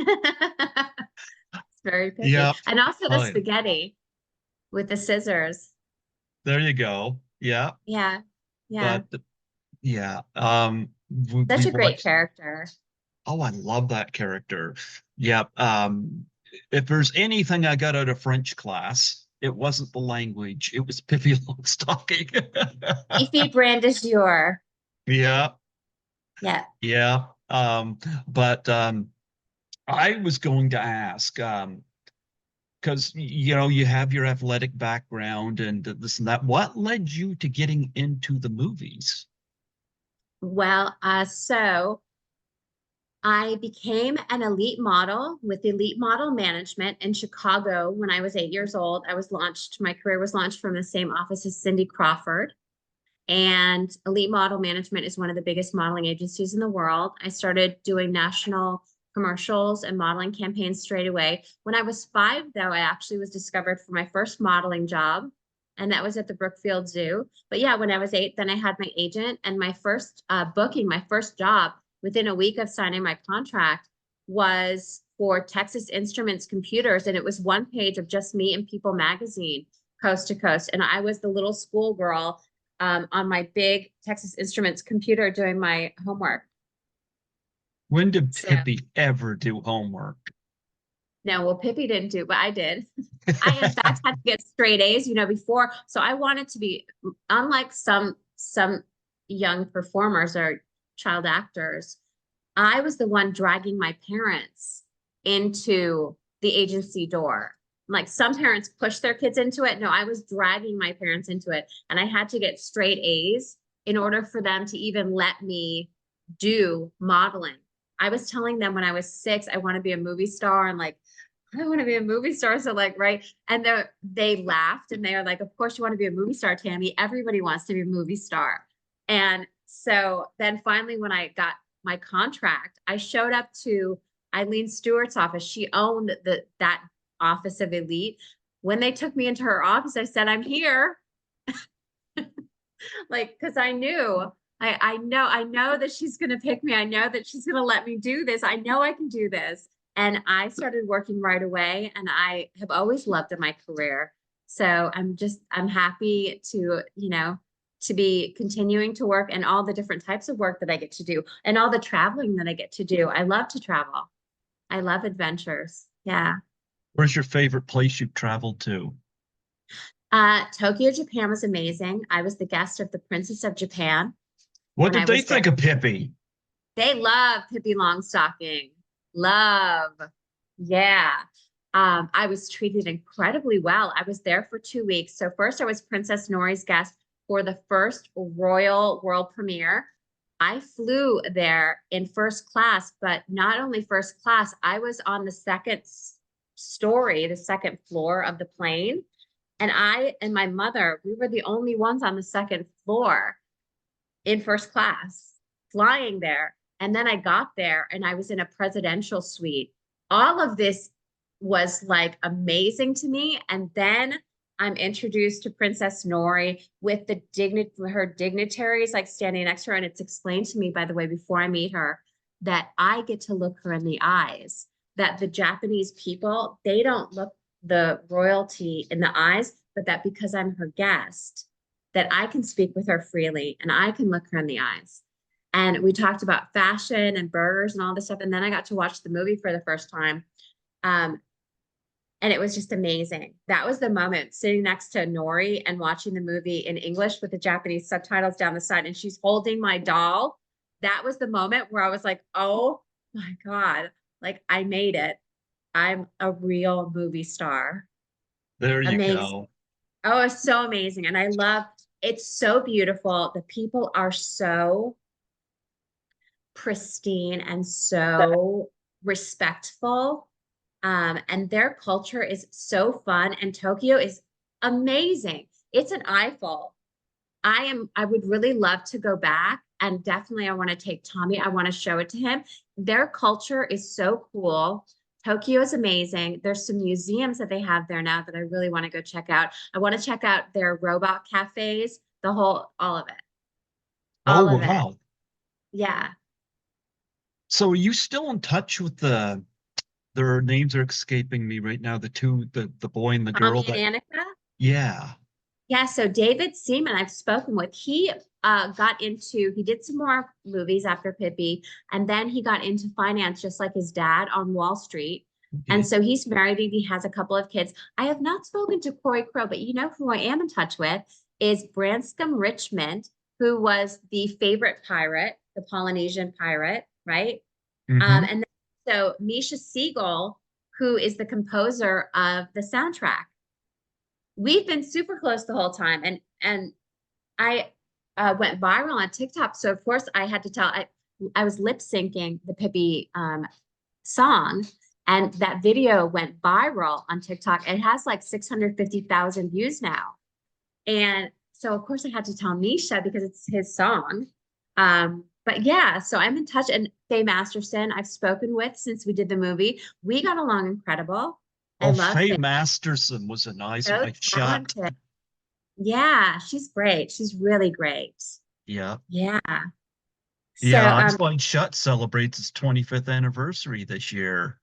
very Yeah. picky. And also the Oh, yeah. spaghetti with the scissors. There you go. Yeah. Yeah. Yeah. But yeah, Such we a great watched. character. Oh, I love that character. Yeah. If there's anything I got out of French class, it wasn't the language. It was Pippi Longstocking. Fifi Brandis-Dior. Yeah. Yeah. Yeah. But I was going to ask, because you have your athletic background and this and that. What led you to getting into the movies? Well, so I became an elite model with Elite Model Management in Chicago when I was 8 years old. My career was launched from the same office as Cindy Crawford. And Elite Model Management is one of the biggest modeling agencies in the world. I started doing national commercials and modeling campaigns straight away. When I was 5, though, I actually was discovered for my first modeling job, and that was at the Brookfield Zoo. But yeah, when I was 8, then I had my agent, and my first booking, my first job within a week of signing my contract was for Texas Instruments Computers, and it was one page of just me and People magazine, coast to coast. And I was the little schoolgirl on my big Texas Instruments computer doing my homework. When did So Pippi ever do homework? no, well, Pippi didn't do, but I did. I in fact had to get straight A's, before. So I wanted to be, unlike some young performers or child actors, I was the one dragging my parents into the agency door. Like some parents push their kids into it. No, I was dragging my parents into it. And I had to get straight A's in order for them to even let me do modeling. I was telling them when I was 6, I want to be a movie star, and like, I want to be a movie star. So like, right. And they laughed and they were like, of course you want to be a movie star, Tammy. Everybody wants to be a movie star. And so then finally, when I got my contract, I showed up to Eileen Stewart's office. She owned that office of Elite. When they took me into her office, I said, I'm here. Like, because I knew, I know that she's going to pick me. I know that she's going to let me do this. I know I can do this. And I started working right away, and I have always loved in my career. So I'm happy to be continuing to work, and all the different types of work that I get to do, and all the traveling that I get to do. I love to travel. I love adventures. Yeah. Where's your favorite place you've traveled to? Tokyo, Japan was amazing. I was the guest of the Princess of Japan What when I did they was there. think of Pippi? They love Pippi Longstocking. Love. Yeah. I was treated incredibly well. I was there for 2 weeks. So first I was Princess Nori's guest for the first royal world premiere. I flew there in first class, but not only first class, I was on the second story, the second floor of the plane. And I and my mother, we were the only ones on the second floor in first class flying there. And then I got there and I was in a presidential suite. All of this was like amazing to me. And then I'm introduced to Princess Nori with her dignitaries like standing next to her. And it's explained to me, by the way, before I meet her, that I get to look her in the eyes, that the Japanese people, they don't look the royalty in the eyes, but that because I'm her guest, that I can speak with her freely and I can look her in the eyes. And we talked about fashion and burgers and all this stuff. And then I got to watch the movie for the first time. And it was just amazing. That was the moment, sitting next to Nori and watching the movie in English with the Japanese subtitles down the side, and she's holding my doll. That was the moment where I was like, oh my God, like I made it. I'm a real movie star. There you Amazing. go. Oh, it's so amazing. And I love, it's so beautiful. The people are so pristine and so respectful. And their culture is so fun. And Tokyo is amazing. It's an eyeful. I would really love to go back, and definitely I want to take Tommy. I want to show it to him. Their culture is so cool. Tokyo is amazing. There's some museums that they have there now that I really want to go check out. I want to check out their robot cafes, all of it. Oh, All of it. wow. Yeah. So are you still in touch with their names are escaping me right now, the boy and the girl Tommy and that, Annika. yeah. Yeah, so David Seaman, I've spoken with. He he did some more movies after Pippi, and then he got into finance just like his dad on Wall Street. And Okay. so he's married and he has a couple of kids. I have not spoken to Corey Crow, but you know who I am in touch with is Branscombe Richmond, who was the favorite pirate, the Polynesian pirate, right? Mm-hmm. And then, so Misha Siegel, who is the composer of the soundtrack. We've been super close the whole time, and I went viral on TikTok. So of course I had to I was lip syncing the Pippi song, and that video went viral on TikTok. It has like 650,000 views now. And so of course I had to tell Misha because it's his song. But yeah, so I'm in touch, and Faye Masterson I've spoken with since we did the movie. We got along incredible. I Oh, love Faye Faye. Masterson was a nice So one. I shot. talented. Yeah, she's great. She's really great. Yeah. Yeah. So, Yeah, Eyes Wide Shut celebrates its 25th anniversary this year.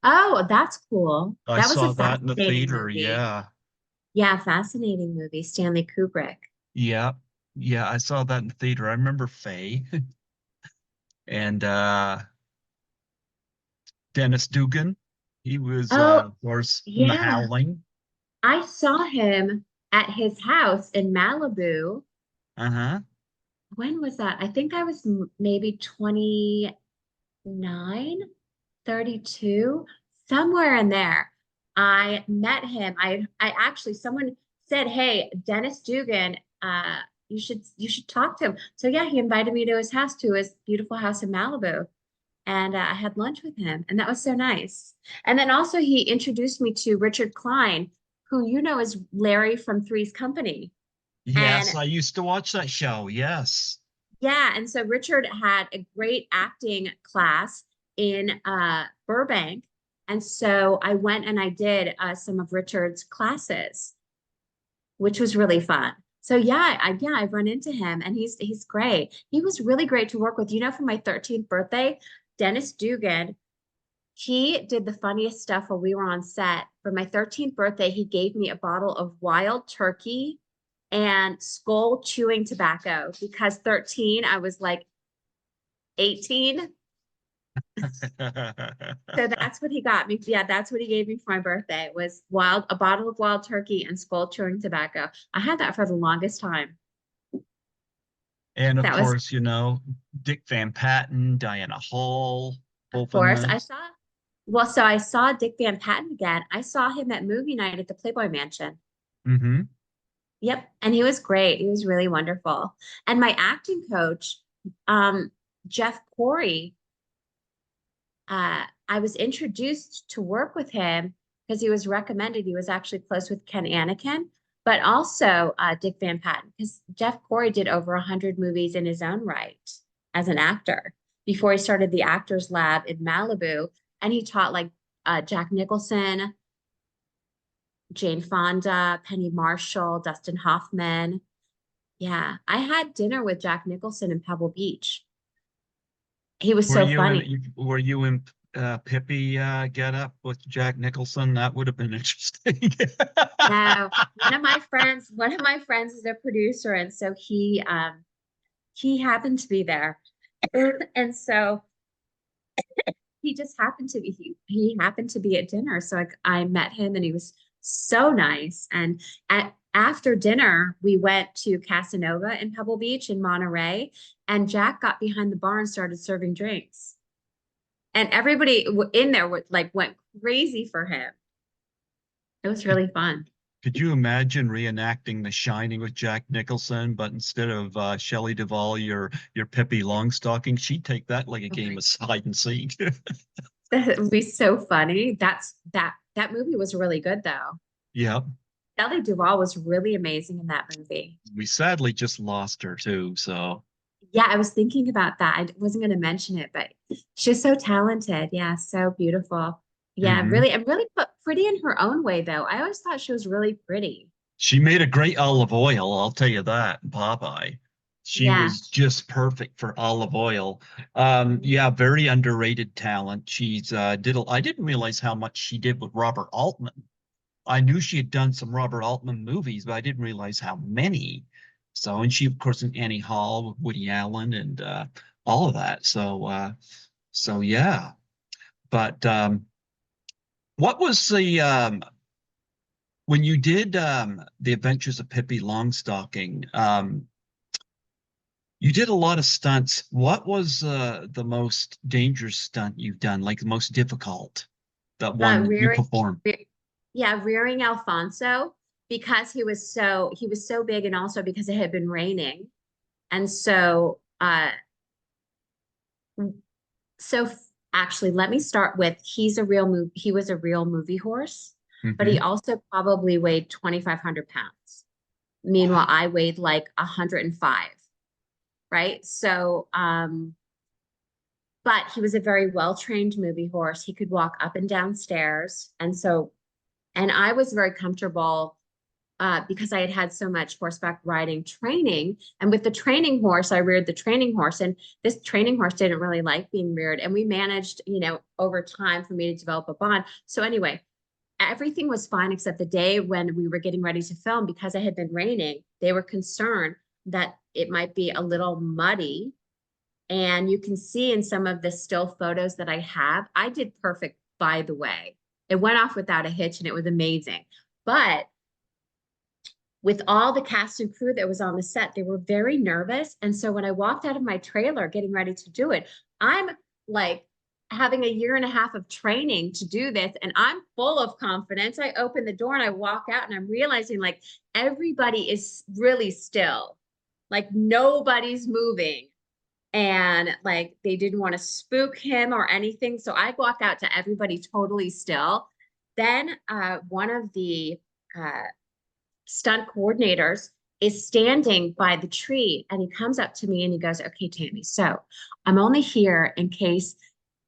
oh, that's cool. I That was a saw that in the fascinating theater. movie. Yeah. Yeah, fascinating movie. Stanley Kubrick. Yeah. Yeah, I saw that in the theater. I remember Faye and Dennis Dugan. He was Oh, of course in The yeah. Howling. I saw him at his house in Malibu. Uh-huh. When was that? I think I was maybe 29, 32, somewhere in there. I met him. I actually someone said, "Hey, Dennis Dugan, you should talk to him." So yeah, he invited me to his house, to his beautiful house in Malibu, and I had lunch with him, and that was so nice. And then also he introduced me to Richard Klein, who you know is Larry from Three's Company. Yes, And I used to watch that show. Yes. yeah, and so Richard had a great acting class in Burbank. And so I went and I did some of Richard's classes, which was really fun. So yeah, I've run into him, and he's great. He was really great to work with. You know, for my 13th birthday, Dennis Dugan, he did the funniest stuff while we were on set. For my 13th birthday, he gave me a bottle of wild turkey and skull chewing tobacco because 13, I was like 18. So that's what he got me. Yeah, that's what he gave me for my birthday was a bottle of wild turkey and skull chewing tobacco. I had that for the longest time. And of That was, course, Dick Van Patten, Diana Hall, of both in course, those. so I saw Dick Van Patten again. I saw him at movie night at the Playboy Mansion. Mm-hmm. Yep. And he was great. He was really wonderful. And my acting coach, um, Jeff Corey, I was introduced to work with him because he was recommended. He was actually close with Ken Anakin, but also Dick Van Patten, because Jeff Corey did over 100 movies in his own right as an actor before he started the Actors Lab in Malibu. And he taught like Jack Nicholson, Jane Fonda, Penny Marshall, Dustin Hoffman. Yeah, I had dinner with Jack Nicholson in Pebble Beach. He was Were so you funny. in were you in Pippi Get Up with Jack Nicholson? That would have been interesting. Now, one of my friends is a producer, and so he happened to be there. And so he just happened to be he happened to be at dinner. So I met him, and he was so nice. And after dinner, we went to Casanova in Pebble Beach in Monterey, and Jack got behind the bar and started serving drinks. And everybody in there went crazy for him. It was Could, really fun. could you imagine reenacting The Shining with Jack Nicholson, but instead of Shelley Duvall, your Pippi Longstocking, she'd take that like a Oh game my of hide and seek. That would be so funny. That movie was really good though. Yeah, Shelley Duvall was really amazing in that movie. we sadly just lost her too. So Yeah, I was thinking about that. I wasn't going to mention it, but she's so talented. Yeah, so beautiful. Yeah, Hmm. really, and really pretty in her own way, though. I always thought she was really pretty. She made a great olive oil, I'll tell you that, Popeye. She Yeah. was just perfect for olive oil. Yeah, very underrated talent. She's I didn't realize how much she did with Robert Altman. I knew she had done some Robert Altman movies, but I didn't realize how many. So, and she, of course, in Annie Hall with Woody Allen and all of that. So yeah. But what was the when you did the Adventures of Pippi Longstocking? You did a lot of stunts. What was the most dangerous stunt you've done? Like the most difficult, that one that you Rearing, performed? yeah, rearing Alfonso because he was so big, and also because it had been raining, and actually, let me start with he was a real movie horse, but he Hmm. also probably weighed 2,500 pounds. Meanwhile, Wow. I weighed like 105, right? But he was a very well-trained movie horse. He could walk up and down stairs. And I was very comfortable because I had had so much horseback riding training. And with the training horse, I reared the training horse. And this training horse didn't really like being reared. And we managed, over time for me to develop a bond. So anyway, everything was fine except the day when we were getting ready to film because it had been raining. They were concerned that it might be a little muddy. And you can see in some of the still photos that I have, I did perfect, by the way. It went off without a hitch and it was amazing. But with all the cast and crew that was on the set, they were very nervous. And so when I walked out of my trailer getting ready to do it, I'm like having a year and a half of training to do this. And I'm full of confidence. I open the door and I walk out and I'm realizing like everybody is really still, like nobody's moving. And like they didn't want to spook him or anything. So I walk out to everybody totally still. Then one of the uh, stunt coordinators is standing by the tree and he comes up to me and he goes, "Okay, Tammy, so I'm only here in case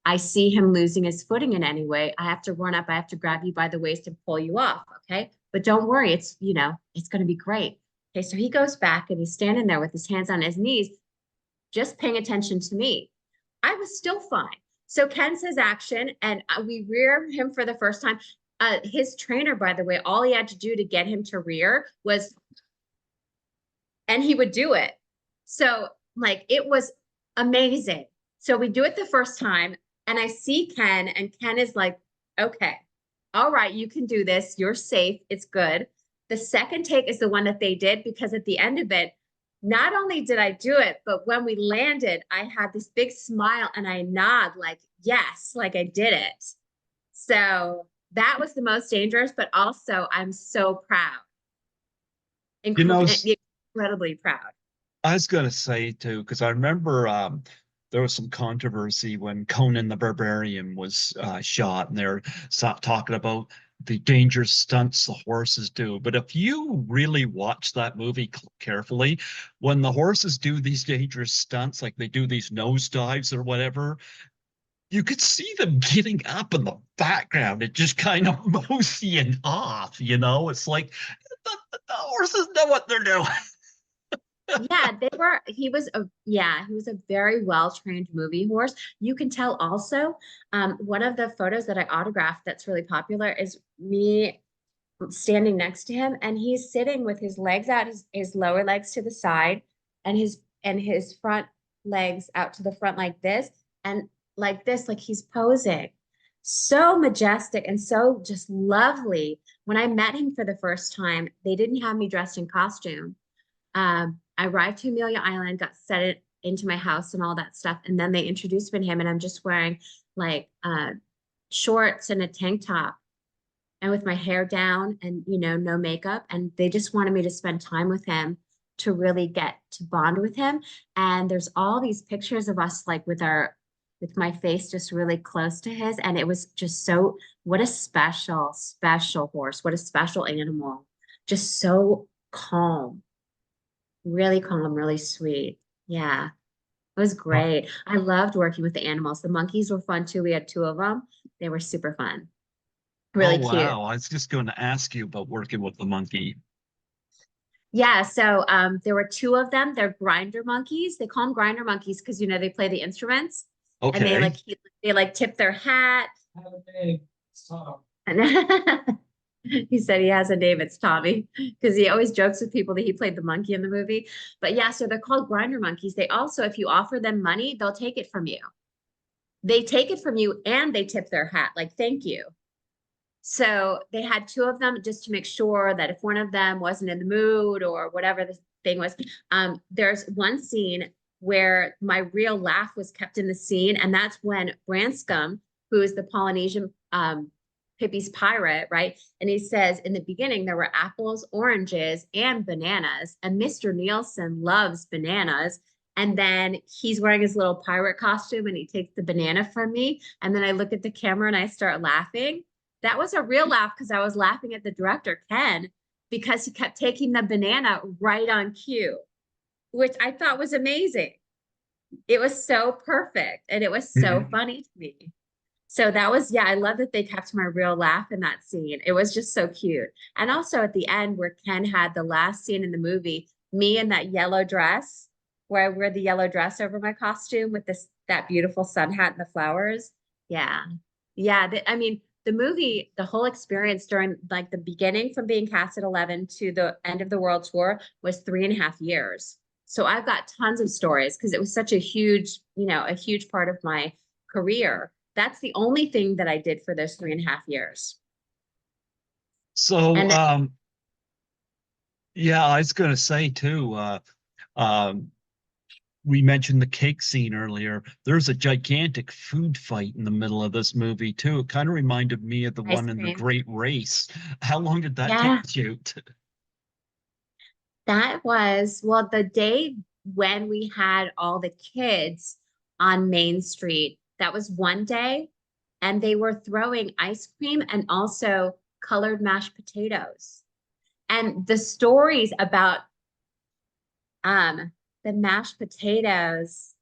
I see him losing his footing in any way. I have to run up, I have to grab you by the waist and pull you off. Okay. But don't worry, it's going to be great." Okay. So he goes back and he's standing there with his hands on his knees, just paying attention to me. I was still fine. So Ken says action, and we rear him for the first time. His trainer, by the way, all he had to do to get him to rear was, and he would do it. So, like, it was amazing. So we do it the first time, and I see Ken, and Ken is like, "Okay, all right, you can do this. You're safe. It's good." The second take is the one that they did because at the end of it, not only did I do it, but when we landed, I had this big smile and I nod like, yes, like I did it. So that was the most dangerous, but also I'm so proud, You know, incredibly proud. I was gonna say too, because I remember there was some controversy when Conan the Barbarian was shot, and they're talking about the dangerous stunts the horses do. But if you really watch that movie carefully, when the horses do these dangerous stunts, like they do these nosedives or whatever, you could see them getting up in the background and just kind of moseying off. It's like the horses know what they're doing. Yeah, he was a very well-trained movie horse. You can tell also, one of the photos that I autographed that's really popular is me standing next to him and he's sitting with his legs out, his lower legs to the side and his front legs out to the front like this and like this, like he's posing. So majestic and so just lovely. When I met him for the first time, they didn't have me dressed in costume. I arrived to Amelia Island, got set it into my house and all that stuff. And then they introduced me to him, and I'm just wearing like shorts and a tank top and with my hair down and, no makeup. And they just wanted me to spend time with him to really get to bond with him. And there's all these pictures of us like with my face just really close to his. And it was just so, what a special, special horse. What a special animal. Just so calm, really sweet. Yeah. It was great. I loved working with the animals. The monkeys were fun too. We had 2 of them. They were super fun. Oh, Really cute. wow. I was just going to ask you about working with the monkey. Yeah, so there were 2 of them. They're grinder monkeys. They call them grinder monkeys because they play the instruments and they Okay. they like tip their hat. Have a name. It's Tom. And he said he has a name, it's Tommy, because he always jokes with people that he played the monkey in the movie. But yeah, so they're called grinder monkeys. They also, if you offer them money, they'll take it from you. They take it from you and they tip their hat, like thank you. So they had 2 of them just to make sure that if one of them wasn't in the mood or whatever the thing was. There's one scene where my real laugh was kept in the scene, and that's when Branscombe, who is the Polynesian Pippi's pirate, right? And he says in the beginning there were apples, oranges, and bananas, and Mr. Nielsen loves bananas. And then he's wearing his little pirate costume and he takes the banana from me. And then I look at the camera and I start laughing. That was a real laugh because I was laughing at the director, Ken, because he kept taking the banana right on cue, which I thought was amazing. It was so perfect and it was so funny to me. So that was, yeah, I love that they kept my real laugh in that scene. It was just so cute. And also at the end where Ken had the last scene in the movie, me in that yellow dress, where I wear the yellow dress over my costume with that beautiful sun hat and the flowers. Yeah. Yeah. I mean, the movie, the whole experience during like the beginning from being cast at 11 to the end of the world tour was 3.5 years. So I've got tons of stories because it was such a huge, a huge part of my career. That's the only thing that I did for those 3.5 years. So, And yeah, I was going to say too, um, we mentioned the cake scene earlier. There's a gigantic food fight in the middle of this movie too. It kind of reminded me of the ice one in The cream. Great Race. How long did that take Yeah, to shoot? that was, well, the day when we had all the kids on Main Street, that was one day. And they were throwing ice cream and also colored mashed potatoes. And the stories about the mashed potatoes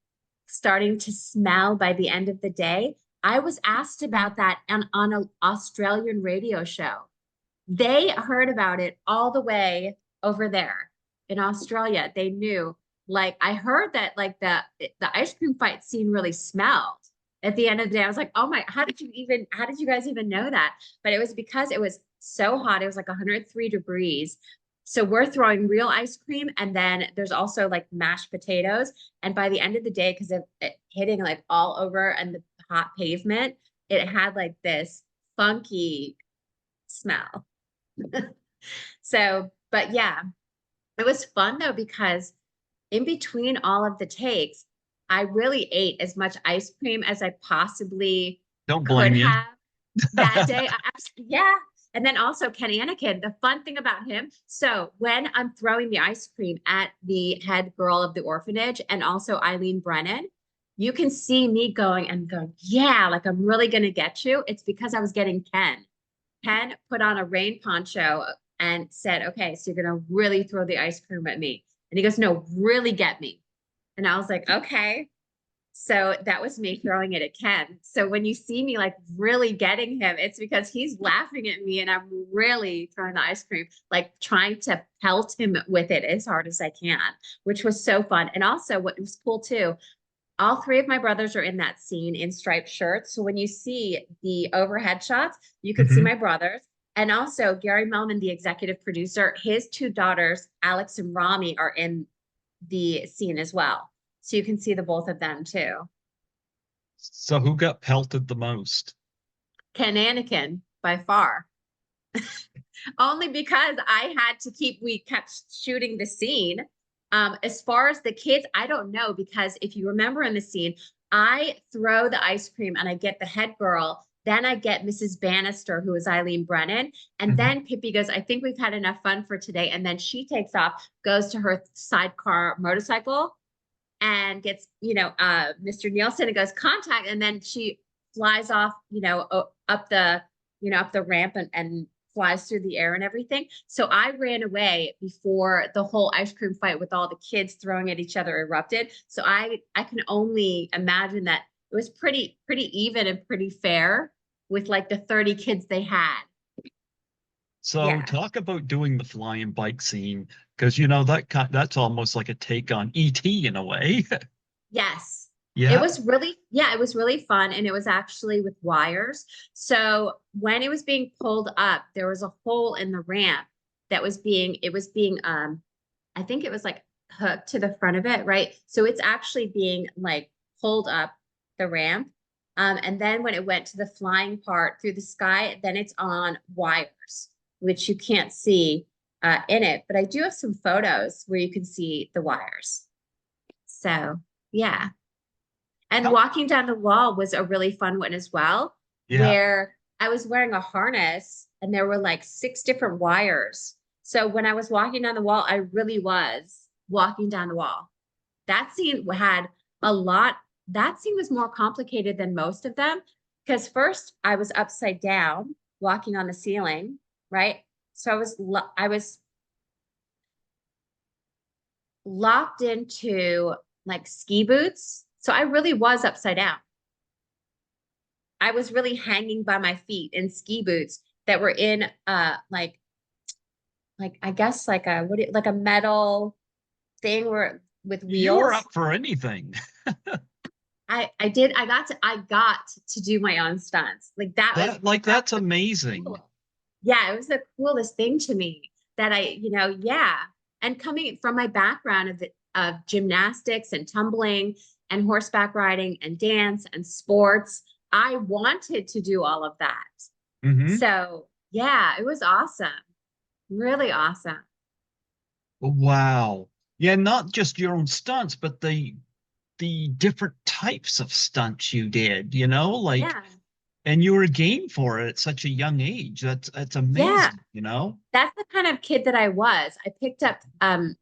starting to smell by the end of the day, I was asked about that on an Australian radio show. They heard about it all the way over there in Australia. They knew, like, I heard that like the ice cream fight scene really smelled at the end of the day. I was like, oh my, how did you guys even know that? But it was because it was so hot. It was like 103 degrees. So we're throwing real ice cream, and then there's also like mashed potatoes. And by the end of the day, because of it hitting like all over and the hot pavement, it had like this funky smell. So, but yeah, it was fun though, because in between all of the takes, I really ate as much ice cream as I possibly Don't could blame you. have that day. Yeah. And then also Ken Anakin, the fun thing about him. So when I'm throwing the ice cream at the head girl of the orphanage and also Eileen Brennan, you can see me going, yeah, like I'm really going to get you. It's because I was getting Ken. Ken put on a rain poncho and said, okay, so you're going to really throw the ice cream at me. And he goes, no, really get me. And I was like, okay. So that was me throwing it at Ken. So when you see me like really getting him, it's because he's laughing at me and I'm really throwing the ice cream, like trying to pelt him with it as hard as I can, which was so fun. And also what was cool too, all 3 of my brothers are in that scene in striped shirts. So when you see the overhead shots, you can see my brothers. And also Gary Melman, the executive producer, his 2 daughters, Alex and Rami, are in the scene as well. So you can see the both of them too. So who got pelted the most? Ken Anakin by far. Only because we kept shooting the scene. As far as the kids, I don't know, because if you remember in the scene, I throw the ice cream and I get the head girl. Then I get Mrs. Bannister, who is Eileen Brennan. And then Pippi goes, I think we've had enough fun for today. And then she takes off, goes to her sidecar motorcycle and gets, Mr. Nielsen and goes contact. And then she flies off, up the ramp and flies through the air and everything. So I ran away before the whole ice cream fight with all the kids throwing at each other erupted. So I can only imagine that it was pretty even and pretty fair with like the 30 kids they had. So Yeah. talk about doing the flying bike scene, because you know that's almost like a take on ET in a way. Yes. It Yeah. was really, yeah, it was really fun. And it was actually with wires. So when it was being pulled up, there was a hole in the ramp that was being, I think it was like hooked to the front of it, right? So it's actually being like pulled up the ramp. And then when it went to the flying part through the sky, then it's on wires, which you can't see in it. But I do have some photos where you can see the wires. So yeah. And How- walking down the wall was a really fun one as well, Yeah. where I was wearing a harness and there were like 6 different wires. So when I was walking down the wall, I really was walking down the wall. That scene had a lot, that scene was more complicated than most of them because first I was upside down walking on the ceiling, right? So I was locked into like ski boots. So I really was upside down. I was really hanging by my feet in ski boots that were in like I guess like a like a metal thing where with You were wheels. up for anything. I got to do my own stunts. Like that That's was amazing. cool. Yeah, it was the coolest thing to me that yeah. And coming from my background of gymnastics and tumbling and horseback riding and dance and sports, I wanted to do all of that. Hmm. So yeah, it was awesome. Really awesome. Wow. Yeah, not just your own stunts, but the different types of stunts you did, you know, like, Yeah. and you were game for it at such a young age. That's Yeah. amazing, you know? That's the kind of kid that I was. I picked up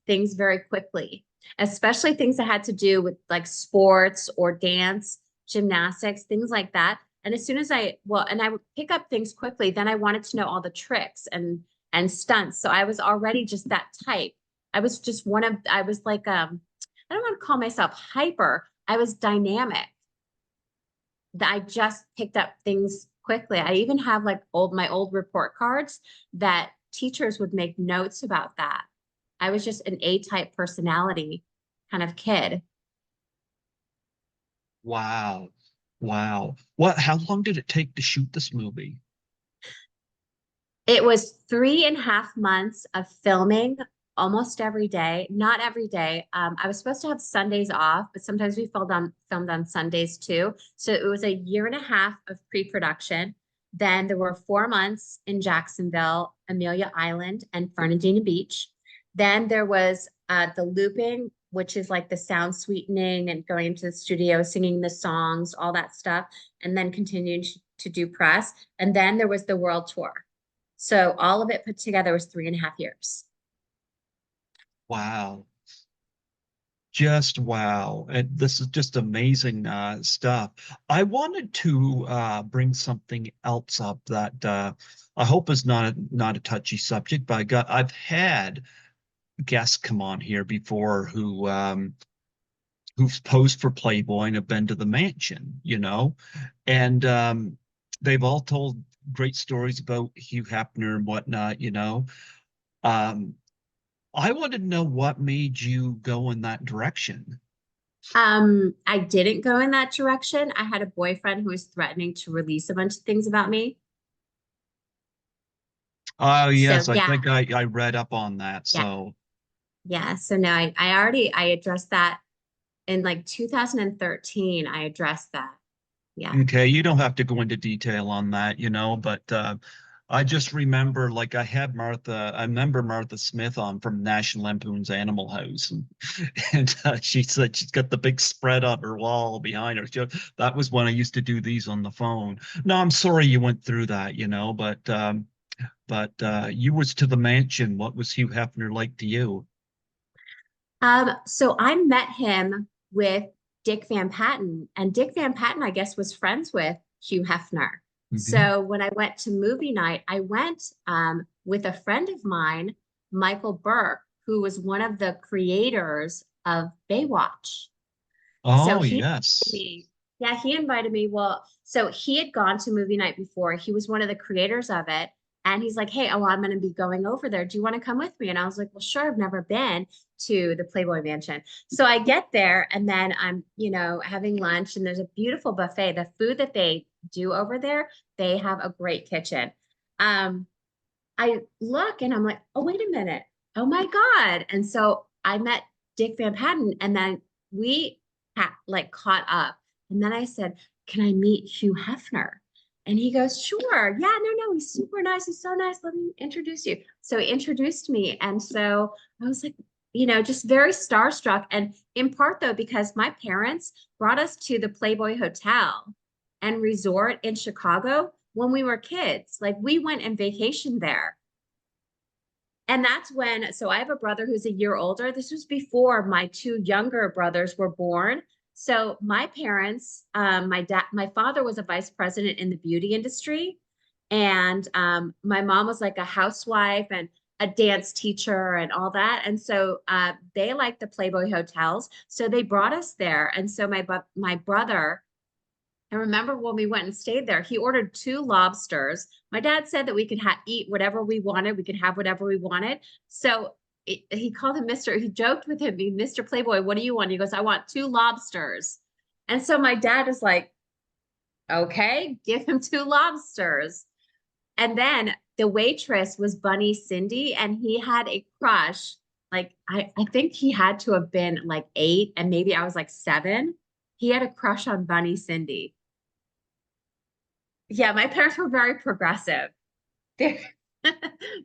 things very quickly, especially things that had to do with like sports or dance, gymnastics, things like that. And as soon as and I would pick up things quickly, then I wanted to know all the tricks and stunts. So I was already just that type. I was like I don't want to call myself hyper. I was dynamic. That I just picked up things quickly. I even have like my old report cards that teachers would make notes about that. I was just an A-type personality kind of kid. Wow. Wow. How long did it take to shoot this movie? It was 3.5 months of filming almost every day, not every day. I was supposed to have Sundays off, but sometimes we filmed on Sundays too. So it was a year and a half of pre-production. Then there were 4 months in Jacksonville, Amelia Island, and Fernandina Beach. Then there was the looping, which is like the sound sweetening and going into the studio, singing the songs, all that stuff, and then continuing to do press. And then there was the world tour. So all of it put together was 3.5 years. Wow. Just wow. And this is just amazing stuff. I wanted to bring something else up that I hope is not a touchy subject, but I've had guests come on here before who've posed for Playboy and have been to the mansion, you know, and they've all told great stories about Hugh Hefner and whatnot, you know. Um, I wanted to know what made you go in that direction. I didn't go in that direction. I had a boyfriend who was threatening to release a bunch of things about me. Oh, So yes, I yeah, think I read up on that. yeah, So, yeah. So no, I addressed that in like 2013. I addressed that. Yeah. okay, you don't have to go into detail on that, you know, but I just remember like I remember Martha Smith on from National Lampoon's Animal House, and she said she's got the big spread on her wall behind her. That was when I used to do these on the phone. No, I'm sorry you went through that, you know, but you was to the mansion. What was Hugh Hefner like to you? So I met him with Dick Van Patten, and Dick Van Patten, I guess, was friends with Hugh Hefner. Mhm. So when I went to movie night, I went with a friend of mine, Michael Burke, who was one of the creators of Baywatch. So Oh, he invited yes. me, yeah, he invited me. Well, so he had gone to movie night before. He was one of the creators of it. And he's like, hey, oh, I'm going to be going over there. Do you want to come with me? And I was like, well, sure. I've never been to the Playboy Mansion. So I get there and then I'm, having lunch and there's a beautiful buffet. The food that they do over there, they have a great kitchen. Um, I look and I'm like, oh, wait a minute. Oh my God. And so I met Dick Van Patten and then we like caught up. And then I said, can I meet Hugh Hefner? And he goes, sure. Yeah, no, he's super nice. He's so nice. Let me introduce you. So he introduced me. And so I was like, just very starstruck. And in part though, because my parents brought us to the Playboy Hotel and Resort in Chicago when we were kids. Like we went and vacationed there. And that's when, so I have a brother who's a year older. This was before my two younger brothers were born. So my parents, my father was a vice president in the beauty industry. And my mom was like a housewife and a dance teacher and all that. And so they liked the Playboy hotels. So they brought us there. And so my brother, I remember when we went and stayed there, he ordered 2 lobsters. My dad said that we could eat whatever we wanted. We could have whatever we wanted. So he called him he joked with him, Mr. Playboy, what do you want? He goes, I want 2 lobsters. And so my dad is like, okay, give him 2 lobsters. And then the waitress was Bunny Cindy, and he had a crush. Like, I think he had to have been like 8, and maybe I was like 7. He had a crush on Bunny Cindy. Yeah, my parents were very progressive. They're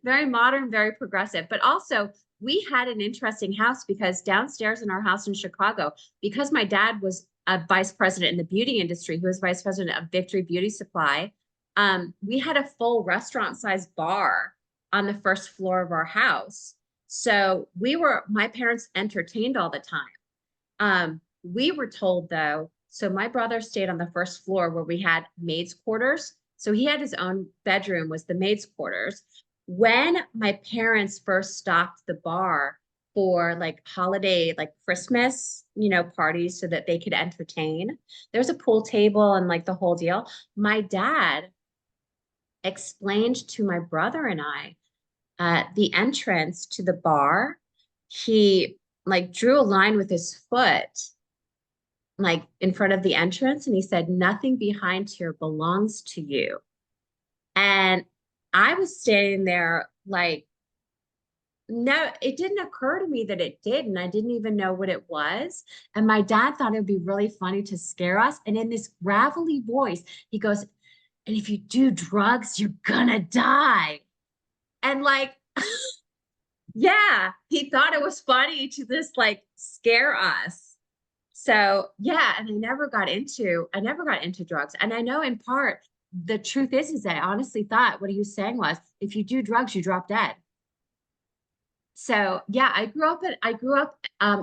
very modern, very progressive. But also, we had an interesting house because downstairs in our house in Chicago, because my dad was a vice president in the beauty industry, he was vice president of Victory Beauty Supply. We had a full restaurant-sized bar on the first floor of our house. So my parents entertained all the time. We were told though, so my brother stayed on the first floor where we had maids' quarters. So he had his own bedroom, was the maids' quarters. When my parents first stocked the bar for like holiday, like Christmas, parties so that they could entertain, there's a pool table and like the whole deal. My dad explained to my brother and I the entrance to the bar. He like drew a line with his foot like in front of the entrance and he said, nothing behind here belongs to you. And I was standing there like, no, it didn't occur to me that it did. And I didn't even know what it was. And my dad thought it would be really funny to scare us. And in this gravelly voice, he goes, and if you do drugs, you're gonna die. And like, yeah, he thought it was funny to just like scare us. So yeah, and I never got into drugs. And I know in part the truth is that I honestly thought what he was saying was if you do drugs, you drop dead. So yeah, I grew up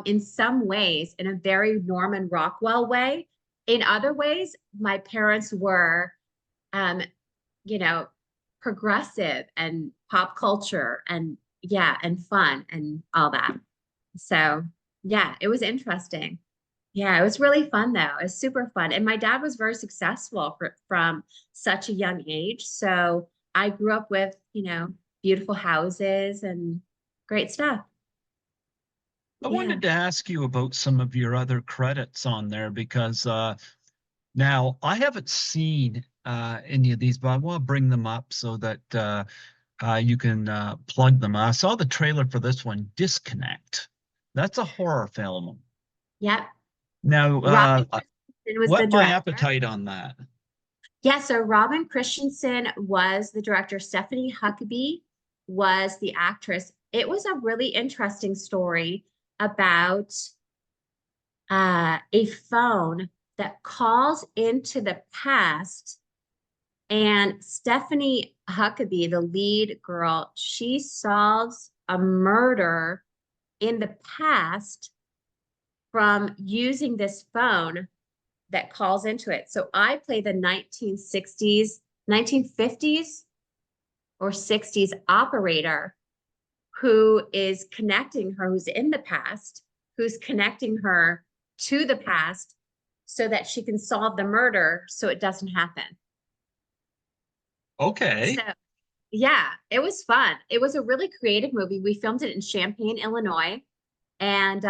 in some ways in a very Norman Rockwell way. In other ways, my parents were um, you know, progressive and pop culture and yeah, and fun and all that. So yeah, it was interesting. Yeah, it was really fun though. It was super fun. And my dad was very successful from such a young age. So I grew up with, beautiful houses and great stuff. I Yeah. wanted to ask you about some of your other credits on there because now I haven't seen any of these, but I want to bring them up so that you can plug them. I saw the trailer for this one, Disconnect. That's a horror film. Yep. Now, Robin Christensen was the whet my director. appetite on that. Yeah, so Robin Christensen was the director. Stephanie Huckabee was the actress. It was a really interesting story about a phone that calls into the past. And Stephanie Huckabee, the lead girl, she solves a murder in the past from using this phone that calls into it. So I play the 1960s, 1950s or 60s operator who is connecting her, who's in the past, who's connecting her to the past so that she can solve the murder so it doesn't happen. Okay. So, yeah, it was fun. It was a really creative movie. We filmed it in Champaign, Illinois, and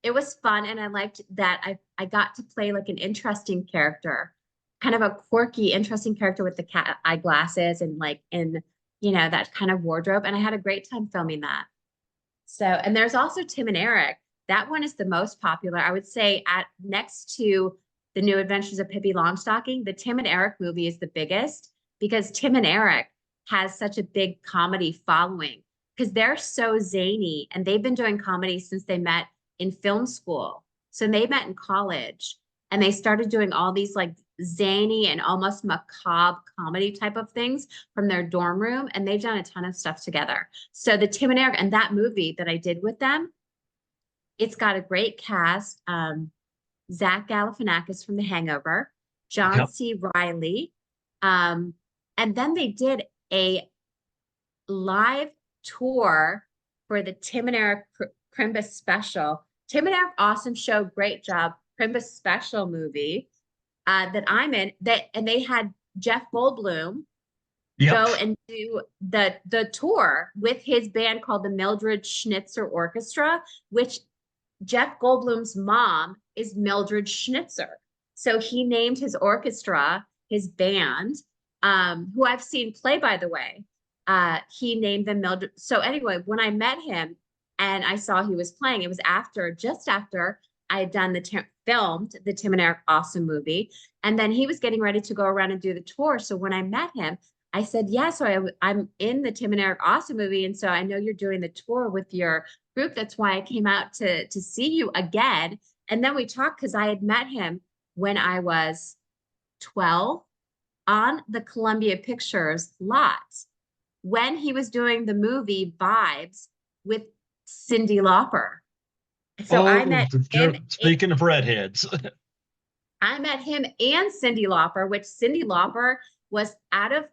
it was fun. And I liked that I got to play like an interesting character, kind of a quirky, interesting character with the cat eye glasses and like in, that kind of wardrobe. And I had a great time filming that. So, and there's also Tim and Eric. That one is the most popular. I would say at next to The New Adventures of Pippi Longstocking, the Tim and Eric movie is the biggest because Tim and Eric has such a big comedy following because they're so zany and they've been doing comedy since they met in film school. So they met in college and they started doing all these like zany and almost macabre comedy type of things from their dorm room. And they've done a ton of stuff together. So the Tim and Eric and that movie that I did with them, it's got a great cast. Zach Galifianakis from The Hangover, John Yep. C. Reilly. And then they did a live tour for the Tim and Eric Crimbus special. Tim and Eric, awesome show, great job. Crimbus special movie that I'm in. And they had Jeff Goldblum Yep. go and do the tour with his band called the Mildred Schnitzer Orchestra, which Jeff Goldblum's mom is Mildred Schnitzer. So he named his orchestra, his band, who I've seen play, by the way. He named them Mildred. So anyway, when I met him and I saw he was playing, it was just after I had done filmed the Tim and Eric Awesome movie. And then he was getting ready to go around and do the tour. So when I met him, I said, yeah, so I'm in the Tim and Eric Awesome movie. And so I know you're doing the tour with your group. That's why I came out to see you again. And then we talked because I had met him when I was 12 on the Columbia Pictures lot when he was doing the movie Vibes with Cyndi Lauper. So I met him. Speaking of redheads. I met him and Cyndi Lauper, which Cyndi Lauper was out of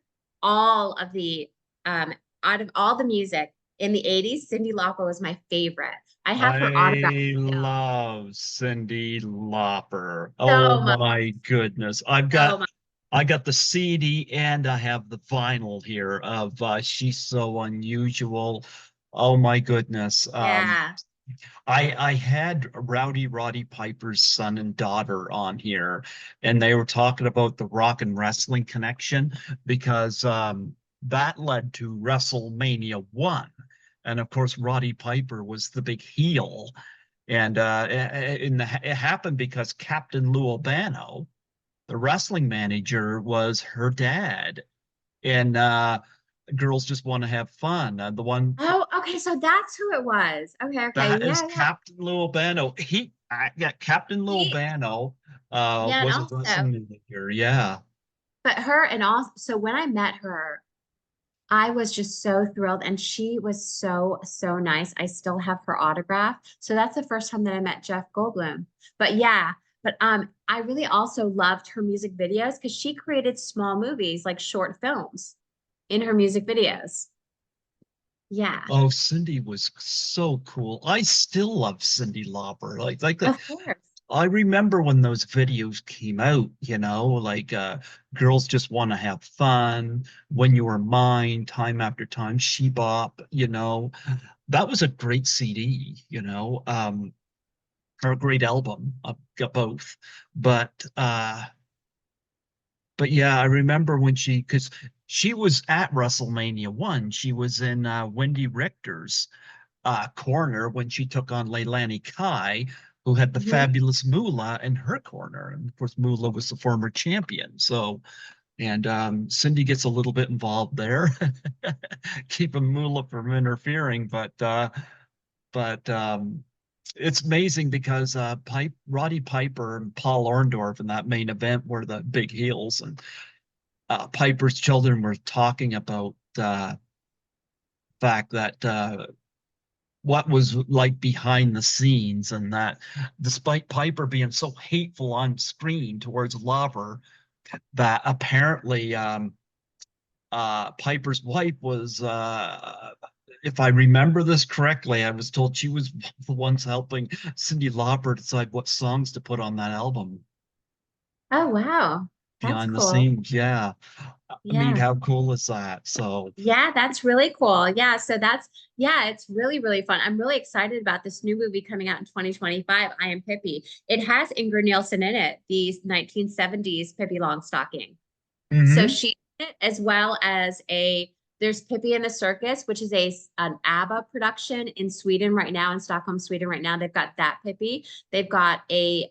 all the music in the 80s, Cyndi Lauper was my favorite. I have her autograph. I love Cyndi Lauper. So Oh much. my goodness. I got the CD and I have the vinyl here of She's So Unusual. Oh my goodness. Yeah. I had Roddy Piper's son and daughter on here, and they were talking about the rock and wrestling connection because that led to WrestleMania 1. And of course, Roddy Piper was the big heel. And it happened because Captain Lou Albano, the wrestling manager, was her dad. And Girls Just Want to Have Fun. The one. Oh, okay. So that's who it was. Okay. That Yeah, is yeah. Captain Lou Albano. Captain Lou Albano Yeah, was and a also, wrestling manager. Yeah. but her and also, so when I met her, I was just so thrilled, and she was so nice. I still have her autograph. So that's the first time that I met Jeff Goldblum. But yeah, but I really also loved her music videos because she created small movies, like short films, in her music videos. Yeah, Oh, Cyndi was so cool. I still love Cyndi Lauper. of course. I remember when those videos came out, like Girls Just Want to Have Fun, When You Were Mine, Time After Time, She Bop, that was a great CD, or a great album. I've got both. But yeah, I remember when because she was at WrestleMania 1. She was in Wendy Richter's corner when she took on Leilani Kai, who had the fabulous Moolah in her corner. And of course, Moolah was the former champion. So, and Cyndi gets a little bit involved there, keeping Moolah from interfering. But it's amazing because Roddy Piper and Paul Orndorff in that main event were the big heels, and Piper's children were talking about the fact that what was like behind the scenes, and that despite Piper being so hateful on screen towards Lauper, that apparently Piper's wife was, if I remember this correctly, I was told she was the ones helping Cyndi Lauper decide what songs to put on that album Oh, wow. That's behind the cool. scenes. Yeah. I mean, Yeah. how cool is that? So, Yeah, that's really cool. Yeah, so yeah, it's really, really fun. I'm really excited about this new movie coming out in 2025, I Am Pippi. It has Ingrid Nielsen in it, the 1970s Pippi Longstocking. So mhm. she did it, as well as there's Pippi in the Circus, which is an ABBA production in Sweden right now, in Stockholm, Sweden right now. They've got that Pippi. They've got a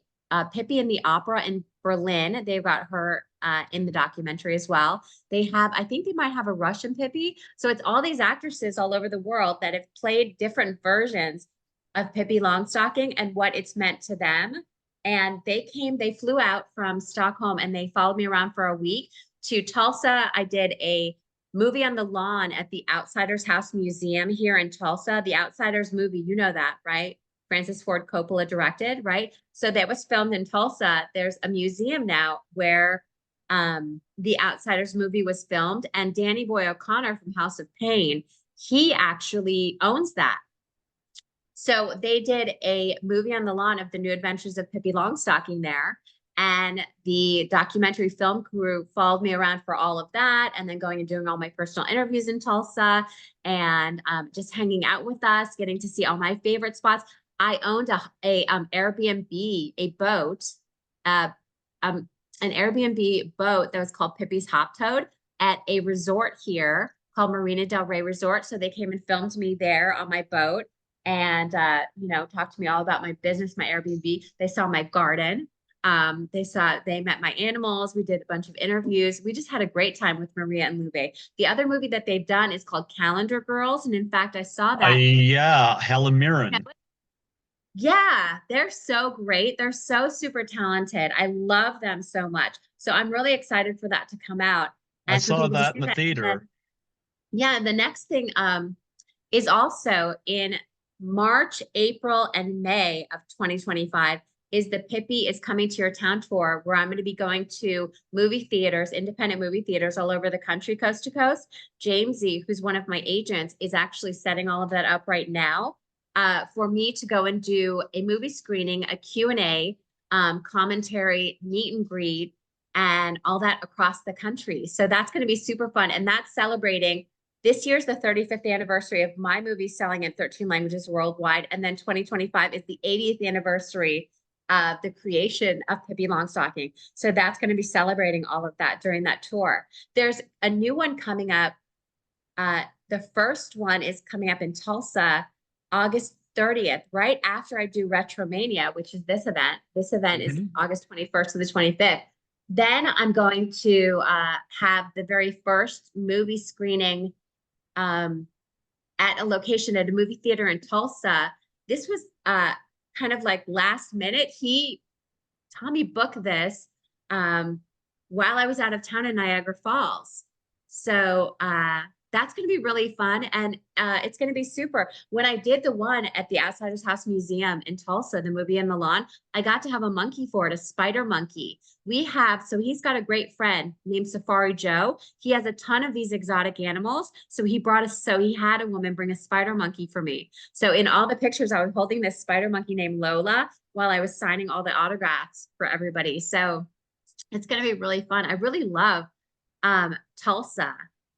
Pippi in the Opera in Berlin. They've got her in the documentary as well. I think they might have a Russian Pippi. So it's all these actresses all over the world that have played different versions of Pippi Longstocking and what it's meant to them. And they flew out from Stockholm and they followed me around for a week to Tulsa. I did a movie on the lawn at the Outsiders House Museum here in Tulsa. The Outsiders movie, you know that, right? Francis Ford Coppola directed, right? So that was filmed in Tulsa. There's a museum now where the Outsiders movie was filmed, and Danny Boy O'Connor from House of Pain, he actually owns that. So they did a movie on the lawn of the New Adventures of Pippi Longstocking there. And the documentary film crew followed me around for all of that, and then going and doing all my personal interviews in Tulsa, and just hanging out with us, getting to see all my favorite spots. I owned a Airbnb, a boat, uh, um, an Airbnb boat that was called Pippi's Hop Toad at a resort here called Marina del Rey Resort. So they came and filmed me there on my boat, and talked to me all about my business, my Airbnb. They saw my garden. They met my animals. We did a bunch of interviews. We just had a great time with Maria and Lube. The other movie that they've done is called Calendar Girls. And in fact, I saw that. Yeah, Helen Mirren. Yeah, they're so great. They're so super talented. I love them so much. So I'm really excited for that to come out I and for saw people to that see in the that. And theater. yeah, the next thing is also in March, April, and May of 2025 is the Pippi is Coming to Your Town tour, where I'm going to be going to movie theaters, independent movie theaters all over the country, coast to coast. Jamesy, who's one of my agents, is actually setting all of that up right now for me to go and do a movie screening, a Q&A, commentary, meet and greet, and all that across the country. So that's going to be super fun. And that's celebrating this year's the 35th anniversary of my movie selling in 13 languages worldwide. And then 2025 is the 80th anniversary of the creation of Pippi Longstocking. So that's going to be celebrating all of that during that tour. There's a new one coming up. The first one is coming up in Tulsa, August 30th, right after I do RetroMania, which is this event. This event is August 21st to the 25th. Then I'm going to have the very first movie screening at a location at a movie theater in Tulsa. This was kind of like last minute. Tommy booked this while I was out of town in Niagara Falls. So that's going to be really fun. And it's going to be super. When I did the one at the Outsiders House Museum in Tulsa, the movie in the lawn, I got to have a monkey for it, a spider monkey. So he's got a great friend named Safari Joe. He has a ton of these exotic animals. So he had a woman bring a spider monkey for me. So in all the pictures, I was holding this spider monkey named Lola while I was signing all the autographs for everybody. So it's going to be really fun. I really love Tulsa.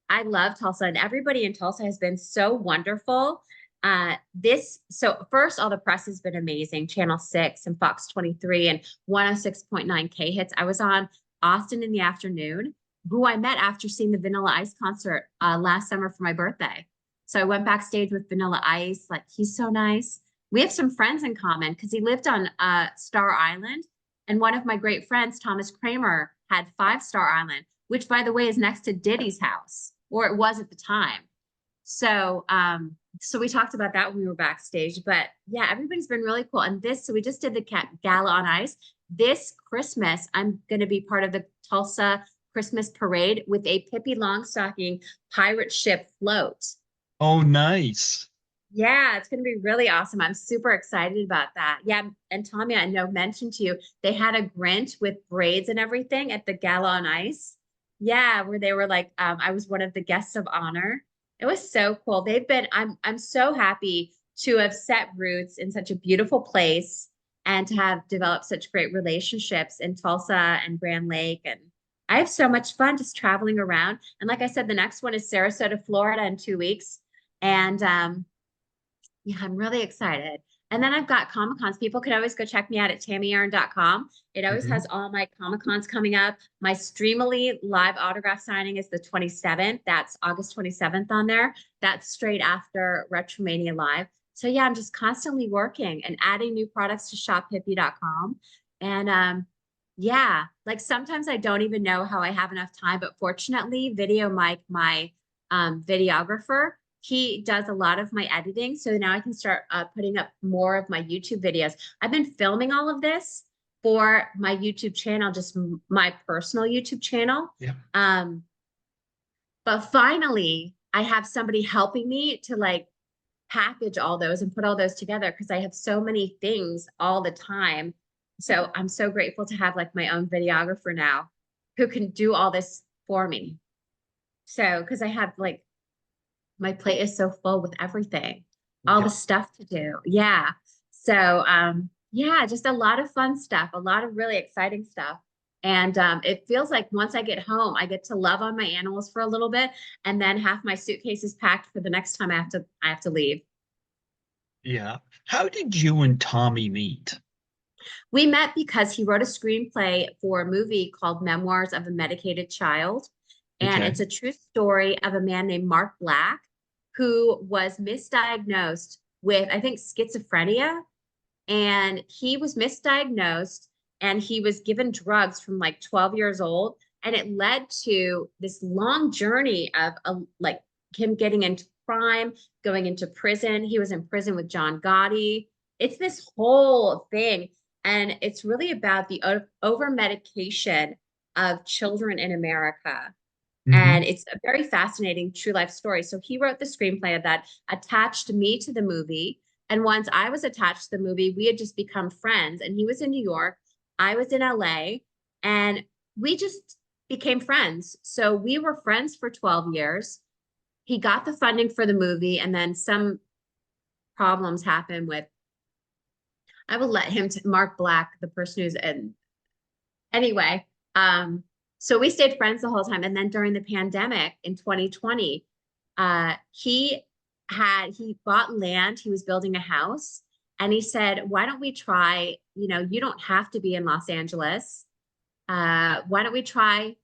I love Tulsa, and everybody in Tulsa has been so wonderful. So first, all the press has been amazing. Channel 6 and Fox 23 and 106.9 K hits. I was on Austin in the Afternoon, who I met after seeing the Vanilla Ice concert last summer for my birthday. So I went backstage with Vanilla Ice. Like, he's so nice. We have some friends in common because he lived on Star Island. And one of my great friends, Thomas Kramer, had 5 Star Island, which, by the way, is next to Diddy's house, or it was at the time. So we talked about that when we were backstage. But yeah, everybody's been really cool. And so we just did the Gala on Ice. This Christmas, I'm going to be part of the Tulsa Christmas parade with a Pippi Longstocking pirate ship float. Oh, nice. Yeah, it's going to be really awesome. I'm super excited about that. Yeah. And Tommy, I know mentioned to you, they had a Grinch with braids and everything at the Gala on Ice. Yeah, where they were like, I was one of the guests of honor. It was so cool. I'm so happy to have set roots in such a beautiful place and to have developed such great relationships in Tulsa and Grand Lake. And I have so much fun just traveling around. And like I said, the next one is Sarasota, Florida in 2 weeks. And yeah, I'm really excited. And then I've got Comic Cons. People can always go check me out at TamiErin.com. It always Mhm. has all my Comic Cons coming up. My Streamily live autograph signing is the 27th. That's August 27th on there. That's straight after RetroMania Live. So yeah, I'm just constantly working and adding new products to shoppippi.com. And yeah, like sometimes I don't even know how I have enough time, but fortunately, Video Mike, my videographer, he does a lot of my editing. So now I can start putting up more of my YouTube videos. I've been filming all of this for my YouTube channel, just my personal YouTube channel. Yeah. But finally, I have somebody helping me to like package all those and put all those together because I have so many things all the time. So I'm so grateful to have like my own videographer now who can do all this for me. So, because I have like my plate is so full with everything, all the Yep. stuff to do. Yeah. So, yeah, just a lot of fun stuff, a lot of really exciting stuff. And it feels like once I get home, I get to love on my animals for a little bit, and then half my suitcase is packed for the next time I have to leave. Yeah. How did you and Tommy meet? We met because he wrote a screenplay for a movie called Memoirs of a Medicated Child. And Okay. it's a true story of a man named Mark Black who was misdiagnosed with, I think, schizophrenia. And he was misdiagnosed and he was given drugs from like 12 years old. And it led to this long journey of like him getting into crime, going into prison. He was in prison with John Gotti. It's this whole thing. And it's really about the over medication of children in America. Hmm. And it's a very fascinating true life story. So he wrote the screenplay of that, attached me to the movie. And once I was attached to the movie, we had just become friends. And he was in New York, I was in LA, and we just became friends. So we were friends for 12 years. He got the funding for the movie, and then some problems happened with, I will let him, Mark Black, the person who's in, anyway, so we stayed friends the whole time. And then during the pandemic in 2020, he bought land, he was building a house, and he said, why don't we try, you don't have to be in Los Angeles. Why don't we try,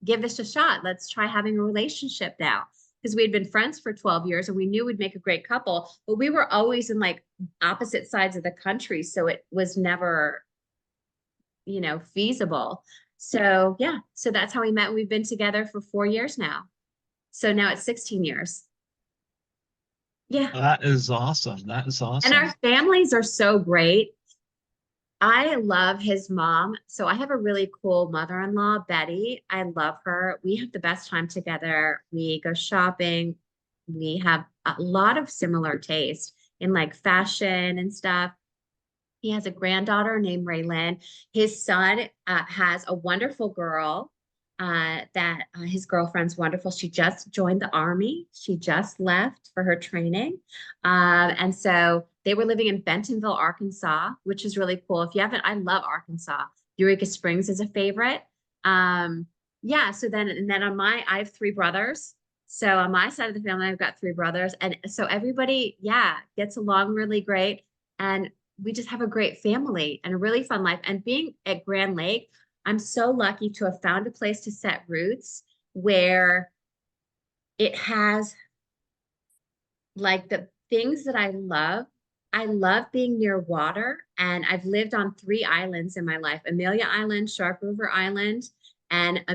give this a shot? Let's try having a relationship now. Because we had been friends for 12 years and we knew we'd make a great couple, but we were always in like opposite sides of the country. So it was never feasible. So yeah, so that's how we met. We've been together for 4 years now. So now it's 16 years. Yeah. That is awesome. That is And awesome. our families are so great. I love his mom. So I have a really cool mother-in-law, Betty. I love her. We have the best time together. We go shopping. We have a lot of similar taste in like fashion and stuff. He has a granddaughter named Raylan. His son has a wonderful girl that his girlfriend's wonderful. She just joined the army. She just left for her training. And so they were living in Bentonville, Arkansas, which is really cool. If you haven't, I love Arkansas. Eureka Springs is a favorite. Yeah, so then I have three brothers. So on my side of the family, I've got three brothers. And so everybody, yeah, gets along really great. And we just have a great family and a really fun life. And being at Grand Lake, I'm so lucky to have found a place to set roots where it has like the things that I love. I love being near water, and I've lived on 3 islands in my life: Amelia Island, Shark River Island, and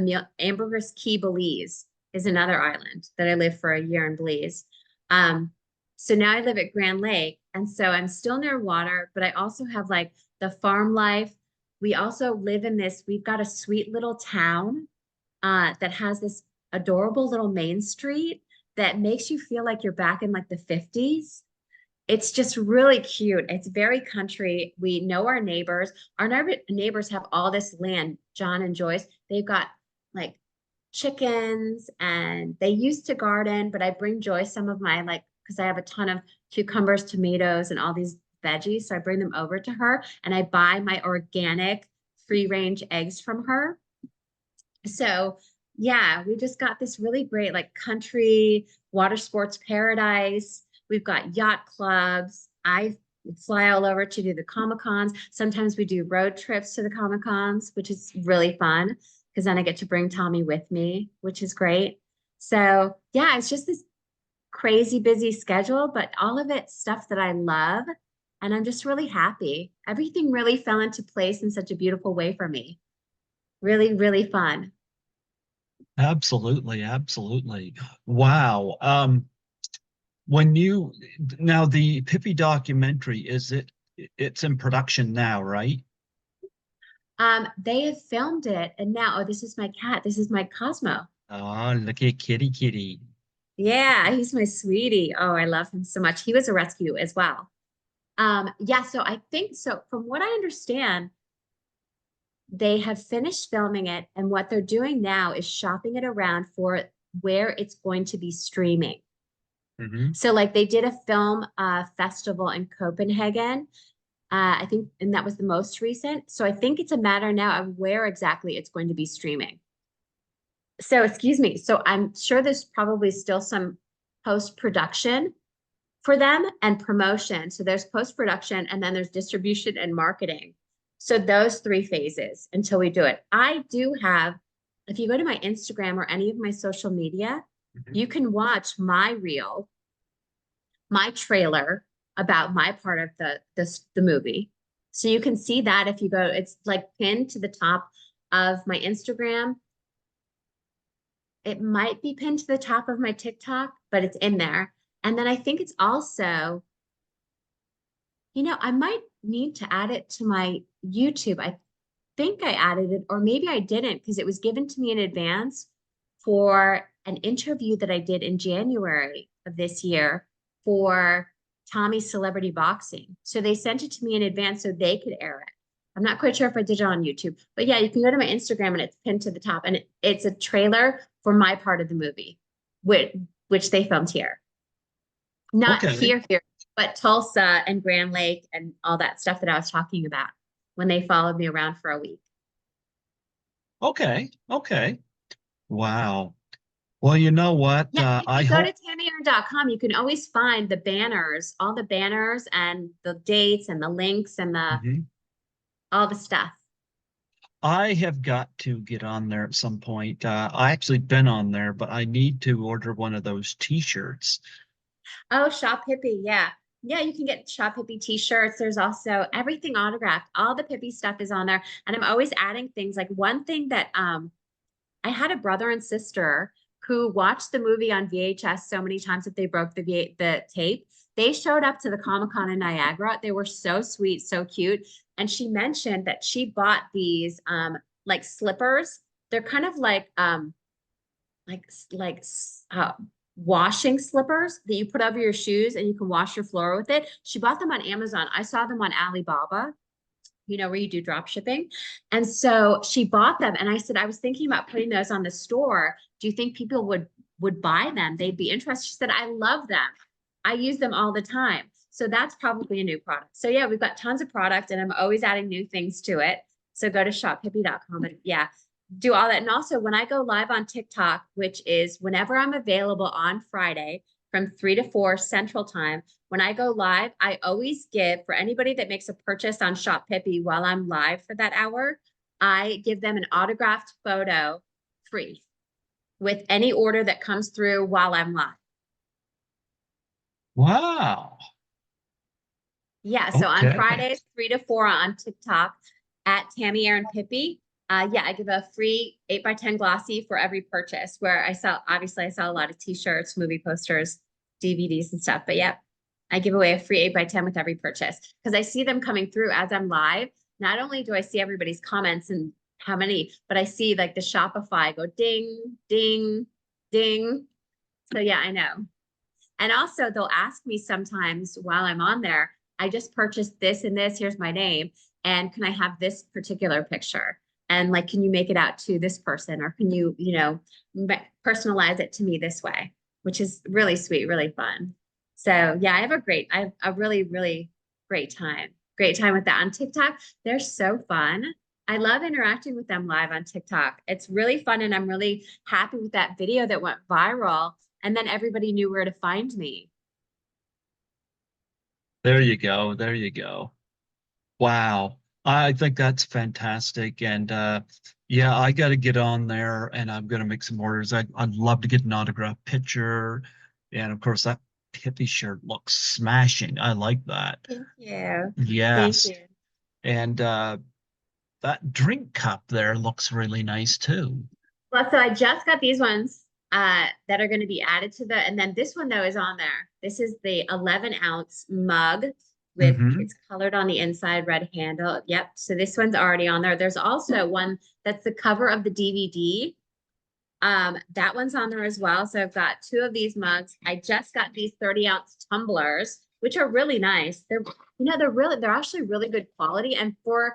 Ambergris Key, Belize is another island that I lived for a year in Belize. So now I live at Grand Lake, and so I'm still near water, but I also have like the farm life. We also live in this, we've got a sweet little town that has this adorable little main street that makes you feel like you're back in like the 50s. It's just really cute. It's very country. We know our neighbors. Our neighbors have all this land. John and Joyce, they've got like chickens, and they used to garden, but I bring Joy some of my because I have a ton of cucumbers, tomatoes, and all these veggies. So I bring them over to her and I buy my organic free range eggs from her. So yeah, we just got this really great like country water sports paradise. We've got yacht clubs. I fly all over to do the Comic-Cons. Sometimes we do road trips to the Comic-Cons, which is really fun because then I get to bring Tommy with me, which is great. So yeah, it's just this crazy busy schedule, but all of it stuff that I love. And I'm just really happy. Everything really fell into place in such a beautiful way for me. Really, really fun. Absolutely, absolutely. Wow. When you now the Pippi documentary, it's in production now, right? They have filmed it, and now, oh, this is my cat. This is my Cosmo. Oh, look at kitty kitty. Yeah, he's my sweetie. Oh, I love him so much. He was a rescue as well. Yeah, so I think so. From what I understand, they have finished filming it, and what they're doing now is shopping it around for where it's going to be streaming. Hmm. So, like, they did a film festival in Copenhagen, I think, and that was the most recent. So I think it's a matter now of where exactly it's going to be streaming. So, excuse me. So I'm sure there's probably still some post-production for them and promotion. So there's post-production and then there's distribution and marketing. So those three phases until we do it. I do have, if you go to my Instagram or any of my social media, you can watch my reel, my trailer about my part of the movie. So you can see that if you go, it's like pinned to the top of my Instagram. It might be pinned to the top of my TikTok, but it's in there. And then I think it's also, I might need to add it to my YouTube. I think I added it, or maybe I didn't because it was given to me in advance for an interview that I did in January of this year for Tommy's Celebrity Boxing. So they sent it to me in advance so they could air it. I'm not quite sure if I did it on YouTube, but yeah, you can go to my Instagram and it's pinned to the top, and it's a trailer for my part of the movie, which they filmed here. Not Okay. here, but Tulsa and Grand Lake and all that stuff that I was talking about when they followed me around for a week. Okay. Okay. Wow. Well, you know what? Yeah, if I you go to hope. TamiErin.com, you can always find the banners, all the banners and the dates and the links and Mhm. all the stuff. I have got to get on there at some point. I actually been on there, but I need to order one of those t-shirts. Oh, Shop Hippie, yeah. Yeah, you can get Shop Hippie t-shirts. There's also everything autographed. All the Pippi stuff is on there. And I'm always adding things. Like one thing that I had a brother and sister who watched the movie on VHS so many times that they broke the tape. They showed up to the Comic-Con in Niagara. They were so sweet, so cute. And she mentioned that she bought these like slippers. They're kind of like washing slippers that you put over your shoes and you can wash your floor with it. She bought them on Amazon. I saw them on Alibaba, where you do drop shipping. And so she bought them. And I said, I was thinking about putting those on the store. Do you think people would buy them? They'd be interested. She said, I love them. I use them all the time. So that's probably a new product. So yeah, we've got tons of product and I'm always adding new things to it. So go to shophippie.com and yeah, do all that. And also when I go live on TikTok, which is whenever I'm available on Friday from 3 to 4 Central Time, when I go live, I always give, for anybody that makes a purchase on Shop Pippi while I'm live for that hour, I give them an autographed photo free with any order that comes through while I'm live. Wow. Yeah, so on Okay. Fridays, 3 to 4 on TikTok at Tami Erin Pippi. Yeah, I give a free 8x10 glossy for every purchase where obviously I sell a lot of t-shirts, movie posters, DVDs and stuff. But yeah, I give away a free 8x10 with every purchase because I see them coming through as I'm live. Not only do I see everybody's comments and how many, but I see like the Shopify go ding, ding, ding. So yeah, I know. And also they'll ask me sometimes while I'm on there, I just purchased this and this, here's my name. And can I have this particular picture? And like, can you make it out to this person, or can you, personalize it to me this way, which is really sweet, really fun. So yeah, I have a really, really great time. Great time with that on TikTok. They're so fun. I love interacting with them live on TikTok. It's really fun, and I'm really happy with that video that went viral. And then everybody knew where to find me. There you go. There you go. Wow. I think that's fantastic. And yeah, I got to get on there and I'm going to make some orders. I'd love to get an autograph picture. And of course, that Pippi shirt looks smashing. I like that. Thank you. Thank Yes. you. And that drink cup there looks really nice too. Well, so I just got these ones that are going to be added to and then this one though is on there. This is the 11-ounce mug with Hmm. it's colored on the inside, red handle. Yep. So this one's already on there. There's also one that's the cover of the DVD. That one's on there as well. So I've got 2 of these mugs. I just got these 30-ounce tumblers, which are really nice. They're actually really good quality. And for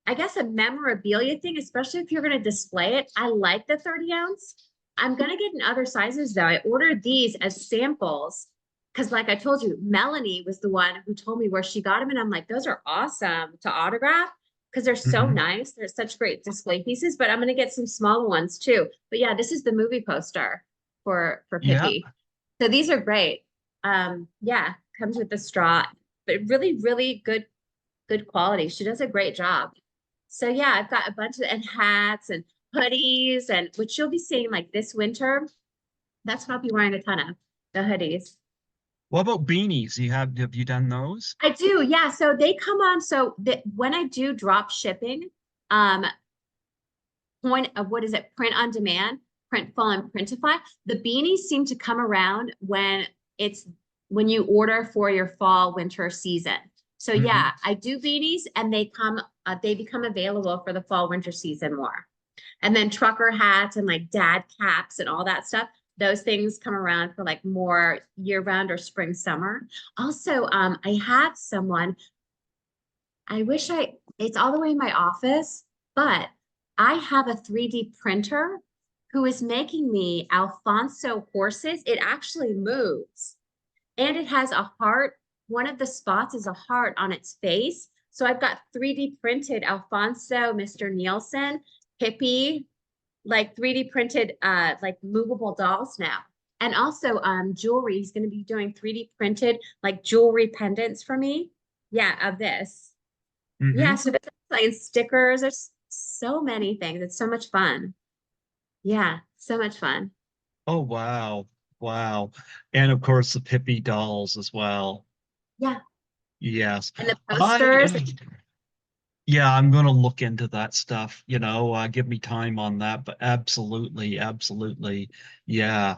I guess a memorabilia thing, especially if you're going to display it. I like the 30-ounce. I'm going to get in other sizes though. I ordered these as samples because like I told you, Melanie was the one who told me where she got them. And I'm like, those are awesome to autograph because they're so Hmm. nice. They're such great display pieces, but I'm going to get some smaller ones too. But yeah, this is the movie poster for Yeah. Pippi. So these are great. Yeah, comes with the straw, but really, really good quality. She does a great job. So yeah, I've got a bunch of and hats and hoodies, and which you'll be seeing like this winter. That's what I'll be wearing a ton of, the hoodies. What about beanies? Have you done those? I do, yeah. So they come on. So that when I do drop shipping, um, point of what is it, print on demand, Printful and Printify, the beanies seem to come around when you order for your fall winter season. So yeah, Hmm. I do beanies and they become available for the fall winter season more. And then trucker hats and like dad caps and all that stuff. Those things come around for like more year round or spring, summer. Also, I have someone, it's all the way in my office, but I have a 3D printer who is making me Alfonso horses. It actually moves and it has a heart. One of the spots is a heart on its face. So I've got 3D printed Alfonso, Mr. Nielsen, Pippi, like 3D printed like movable dolls now. And also jewelry. He's going to be doing 3D printed like jewelry pendants for me. Yeah, of this. Yeah, Hmm. so there's like stickers. There's so many things. It's so much fun. Yeah, so much fun. Oh, wow. Wow. And of course the Pippi dolls as well. Yeah. Yes. And the I posters. Yeah, I'm going to look into that stuff, give me time on that, but absolutely, absolutely. Yeah.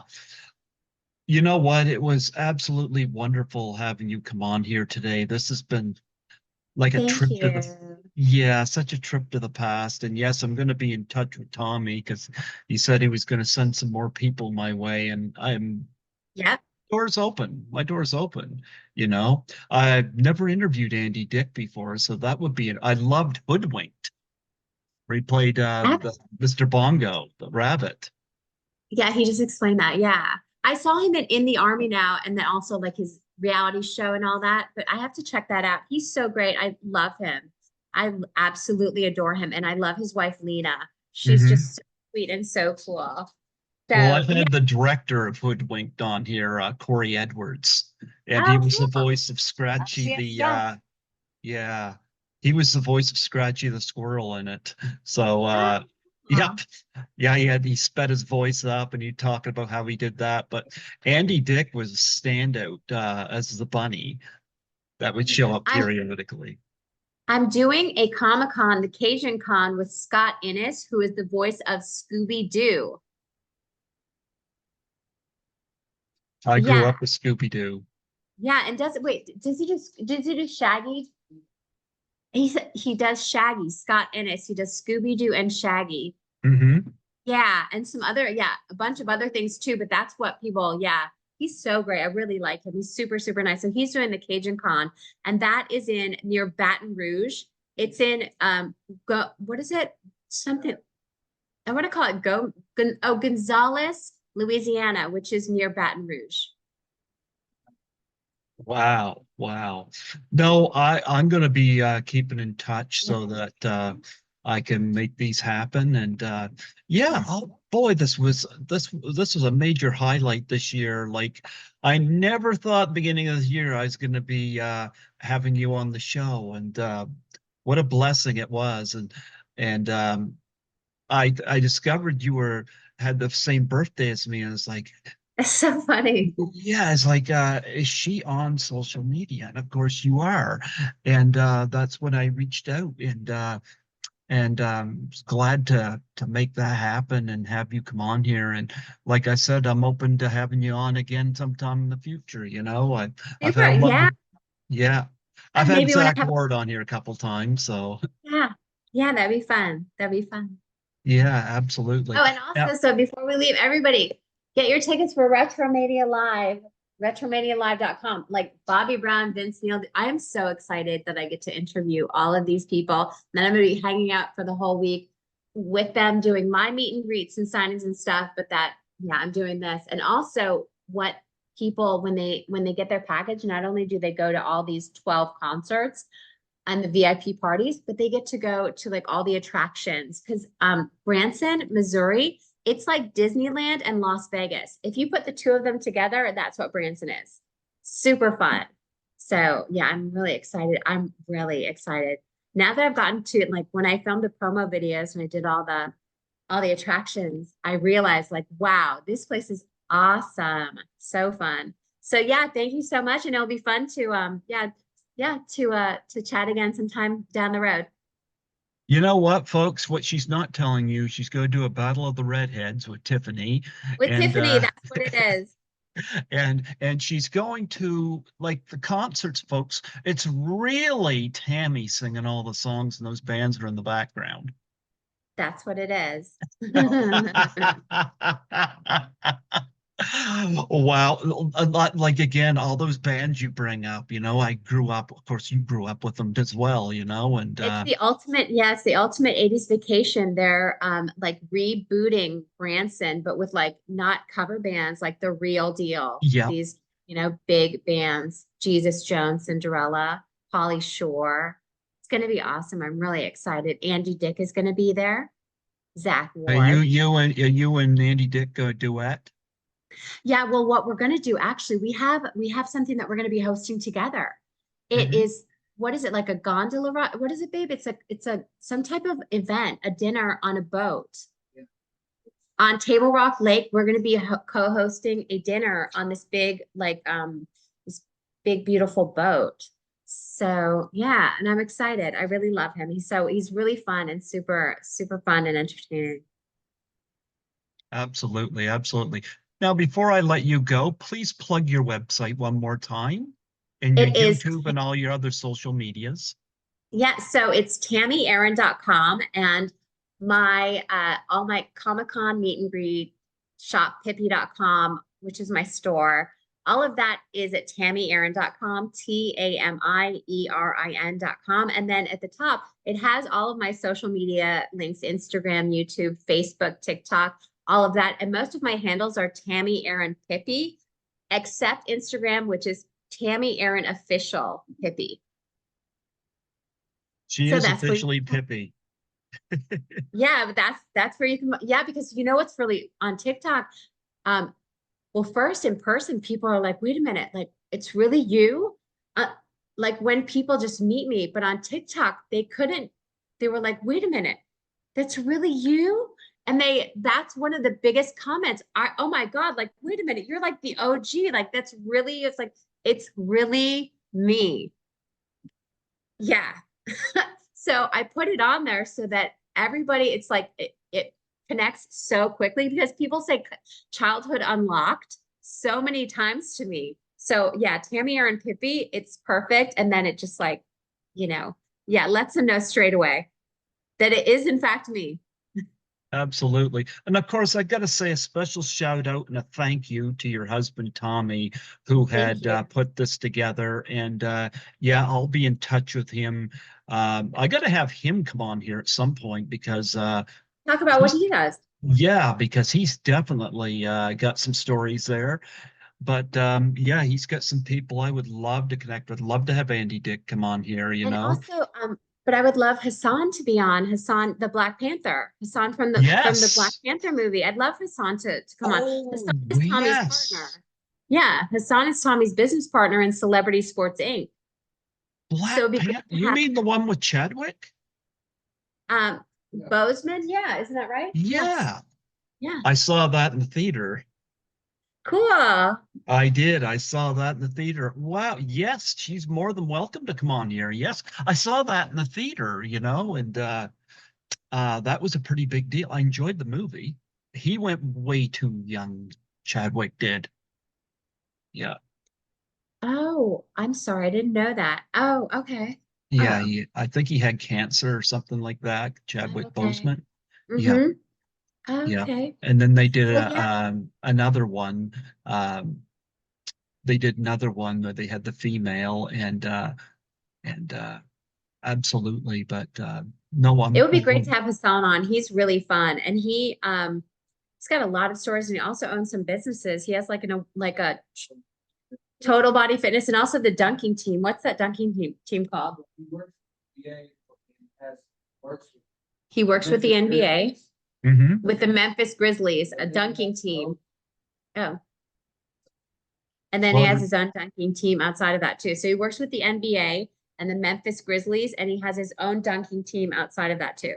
You know what? It was absolutely wonderful having you come on here today. This has been like a Thank trip to the, you. yeah, such a trip to the past. And yes, I'm going to be in touch with Tommy because he said he was going to send some more people my way, and I'm Yep. doors open. My door's open, you know. I've never interviewed Andy Dick before, so that would be I loved Hoodwinked, where he played Ab- the Mr. Bongo, the rabbit. Yeah, he just explained that. Yeah. I saw him in the army now and then also like his reality show and all that, but I have to check that out. He's so great. I love him. Absolutely adore him. And I love his wife, Lena. She's Hmm. just so sweet and so cool. Well, So I've yeah. had the director of Hoodwinked on here, Corey Edwards, and he Oh, was the cool. voice of Scratchy Yes, the yes. yeah, he was the voice of Scratchy the squirrel in it. So Oh, yep. Yeah, he sped his voice up and he talked about how he did that. But Andy Dick was a standout as the bunny that would show up I'm periodically. I'm doing a Comic-Con, the Cajun Con with Scott Innes, who is the voice of Scooby-Doo. I grew Yeah, up with Scooby-Doo. yeah, and does he do Shaggy? He does Shaggy, Scott Innes. He does Scooby-Doo and Shaggy. Hmm. Yeah, and some other, yeah, a bunch of other things too, but that's what people, yeah. He's so great. I really like him. He's super, super nice. So he's doing the Cajun Con, and that is in near Baton Rouge. It's in, what is it? Something, I want to call it Gonzales, Louisiana, which is near Baton Rouge. Wow, wow. No, I'm gonna be keeping in touch so that I can make these happen. And yeah, oh boy, this was a major highlight this year. Like I never thought beginning of the year I was gonna be having you on the show, and what a blessing it was. And I discovered you had the same birthday as me, and it's like, It's so funny. yeah, it's like, is she on social media? And of course you are. And that's when I reached out, and was glad to make that happen and have you come on here. And like I said, I'm open to having you on again sometime in the future. I've Super. had a lot Yeah. of, yeah, I've had Maybe when I Zach have, Ward on here a couple times, so yeah. Yeah, that'd be fun. That'd be fun. yeah, absolutely. Oh, and Now, also, so before we leave, everybody get your tickets for RetroMania Live, retromanialive.com. Like Bobby Brown, Vince Neil. I am so excited that I get to interview all of these people. And then I'm going to be hanging out for the whole week with them, doing my meet and greets and signings and stuff. But yeah, I'm doing this. And also what people, when they get their package, not only do they go to all these 12 concerts, and the VIP parties, but they get to go to like all the attractions. Because Branson, Missouri, it's like Disneyland and Las Vegas. If you put the two of them together, that's what Branson is. Super fun. So yeah, I'm really excited. I'm really excited. Now that I've gotten to, like, when I filmed the promo videos and I did all the attractions, I realized, like, wow, this place is awesome. So fun. So yeah, thank you so much. And it'll be fun to to chat again sometime down the road. you know what, folks? What she's not telling you, she's going to do a battle of the redheads with Tiffany, With and Tiffany, that's what it is. and she's going to, like, the concerts, folks. It's really Tammy singing all the songs, and those bands are in the background. That's what it is. Wow. A lot, like, again, all those bands you bring up, I grew up, of course, you grew up with them as well, and It's the ultimate, yes, the ultimate 80s vacation. They're like rebooting Branson, but with like not cover bands, like the real deal. yeah. These, big bands, Jesus Jones, Cinderella, Pauly Shore. It's gonna be awesome. I'm really excited. Andy Dick is gonna be there. Zach You Ward. you and Andy Dick go duet. Yeah, well, what we're gonna do, actually, we have something that we're gonna be hosting together. It Mhm. is, what is it, like a gondola ride? What is it, babe? It's a some type of event, a dinner on a boat. Yeah. On Table Rock Lake. We're gonna be co-hosting a dinner on this big, like this big, beautiful boat. So yeah, and I'm excited. I really love him. He's really fun and super, super fun and entertaining. Absolutely, absolutely. Now, before I let you go, please plug your website one more time, and your It is YouTube and all your other social medias. Yeah, so it's TamiErin.com, and my all my Comic-Con meet and greet shop Pippi.com, which is my store. All of that is at TamiErin.com, TamiErin.com. And then at the top, it has all of my social media links: Instagram, YouTube, Facebook, TikTok, all of that. And most of my handles are Tami Erin Pippi, except Instagram, which is Tami Erin Official Pippi. She So is that's where officially Pippi. Yeah, but that's where you can, yeah, because you know what's really on TikTok. Um, well, first, in person, people are like, wait a minute, like, it's really you? Uh, like when people just meet me, but on TikTok, they were like, wait a minute, that's really you? And that's one of the biggest comments. Oh my God, like, wait a minute, you're like the OG. Like, it's really me. Yeah. So I put it on there so that everybody, it's like it connects so quickly, because people say childhood unlocked so many times to me. So yeah, Tami Erin Pippi, it's perfect. And then it just, like, yeah, lets them know straight away that it is in fact me. Absolutely. And of course, I got to say a special shout out and a thank you to your husband, Tommy, who Thank had you. put this together. And yeah, I'll be in touch with him. I got to have him come on here at some point because Talk about what he's, he does. yeah, because he's definitely got some stories there. But yeah, he's got some people I would love to connect with. Love to have Andy Dick come on here, you And know. also, but I would love Hassan to be on. Hassan, the Black Panther. Hassan from the Black Yes. Panther movie. I'd love Hassan to come on. Oh, Hassan is Tommy's partner. yes. Yeah, Hassan is Tommy's business partner in Celebrity Sports Inc. So Black it'd be great Panther. to You have mean the one with Chadwick? um Yeah. Bozeman. Yeah, isn't that right? Yes. Yeah. Yeah. I saw that in the theater. Cool. I did. I saw that in the theater. Wow. Yes, she's more than welcome to come on here. Yes, I saw that in the theater, you know, and that was a pretty big deal. I enjoyed the movie. He went way too young, Chadwick did. Yeah. Oh, I'm sorry. I didn't know that. Oh, okay. Yeah, Oh, I think he had cancer or something like that, oh, Chadwick okay. Boseman. Yeah, Mm-hmm. yeah. Okay. And then they did Well, yeah. another one. Um, they did another one where they had the female and absolutely, but no, It would be great to have Hassan on. He's really fun, and he's got a lot of stories, and he also owns some businesses. He has like a total body fitness, and also the dunking team. What's that dunking team called? He works with the NBA, has works with He works with the NBA, Mhm. with the Memphis Grizzlies, a dunking team. Oh, and then he Well, has his own dunking team outside of that too. So he works with the NBA and the Memphis Grizzlies, and he has his own dunking team outside of that too.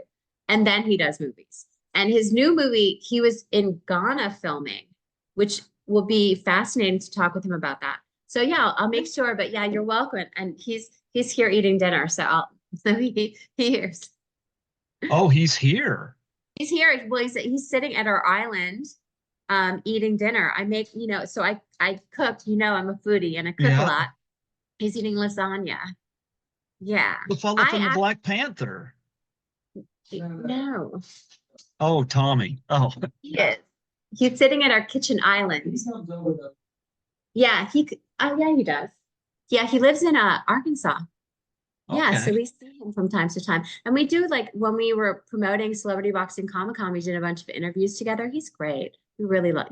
And then he does movies. And his new movie, he was in Ghana filming, which will be fascinating to talk with him about that. So yeah, I'll make sure. But yeah, you're welcome. And he's here eating dinner, so so he hears. oh, he's here. He's here. Well, he's sitting at our island, eating dinner. I make, so I cook, I'm a foodie and I cook a Yeah, lot. He's eating lasagna. Yeah. the fellow I from the actually Black Panther. no, Oh, Tommy. Oh, he is. He's sitting at our kitchen island. He comes over the Yeah, oh yeah, he does. Yeah, he lives in Arkansas. Yeah, so okay. we see him from time to time. And we do like when we were promoting Celebrity Boxing Comic Con, we did a bunch of interviews together. He's great. We really like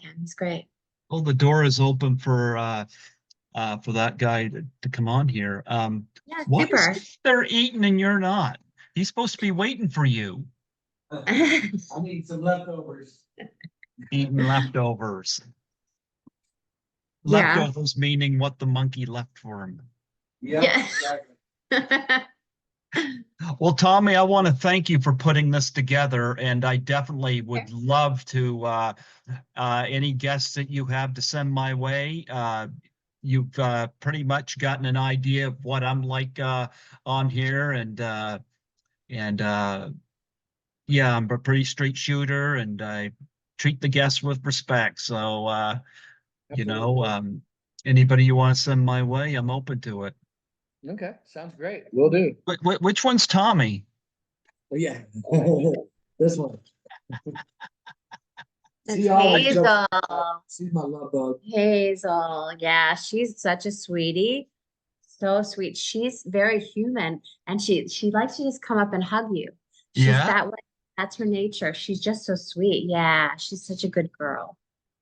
him. He's great. Well, the door is open for that guy to come on here. Yeah, Why is super. he there eating and you're not? He's supposed to be waiting for you, I need some leftovers. eating leftovers. Yeah. Leftovers meaning what the monkey left for him. Yep, Yeah. exactly. Well, Tommy, I want to thank you for putting this together, and I definitely would love to any guests that you have to send my way. You've pretty much gotten an idea of what I'm like on here, and yeah, I'm a pretty straight shooter, and I treat the guests with respect. So Absolutely. anybody you want to send my way, I'm open to it. Okay, sounds great. Will do. Which one's Tommy? Oh, yeah. This one. It's She always Hazel. She's my love bug. Hazel. Yeah, she's such a sweetie. So sweet. She's very human and she likes to just come up and hug you. She's Yeah, that way. That's her nature. She's just so sweet. Yeah, she's such a good girl.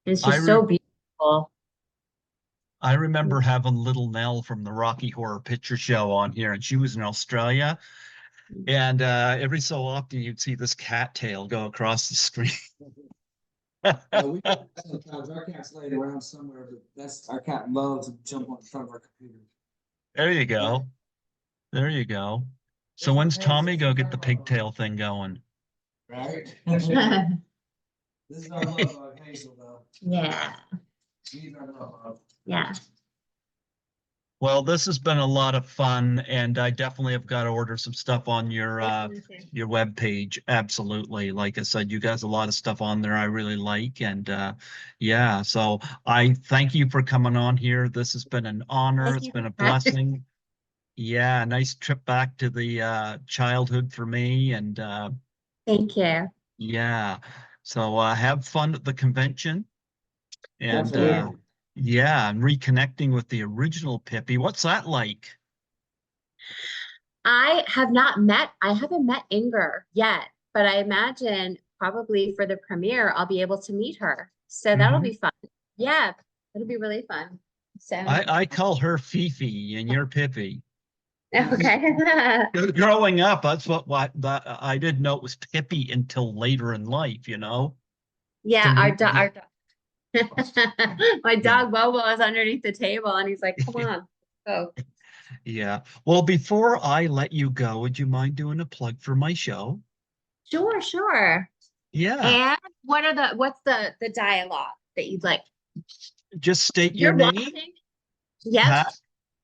And I she's re so beautiful. I remember having Little Nell from the Rocky Horror Picture Show on here, and she was in Australia. And every so often you'd see this cat tail go across the screen. We sometimes our cat's laid around somewhere, but that's our cat loves to jump on front of our computer. There you Yeah. go. There you go. So This when's is Hazel. Tommy go She's get our the love bug. pigtail thing going? Right? Yeah. This is our love bug, Hazel, though. She's our love bug. Yeah. Well, this has been a lot of fun, and I definitely have got to order some stuff on your web page. Absolutely. Like I said, you guys a lot of stuff on there I really like, and yeah. So I thank you for coming on here. This has been an honor. Thank It's you been for a having me. blessing. Yeah, nice trip back to the childhood for me, and Thank you. Yeah. So have fun at the convention. And Absolutely. yeah, and reconnecting with the original Pippi. What's that like? I haven't met Inger yet, but I imagine probably for the premiere, I'll be able to meet her. So that'll Mhm. be fun. Yeah, it'll be really fun. So, I call her Fifi and you're Pippi. okay. Growing up, that's what that I didn't know it was Pippi until later in life, you know? To Yeah, me, our dog. My yeah. dog Bobo is underneath the table and he's like, come on. Oh, Yeah. Well, before I let you go, would you mind doing a plug for my show? sure, sure. Yeah. And what's the dialogue that you'd like? Just state your You're name. watching? Yep. Pat,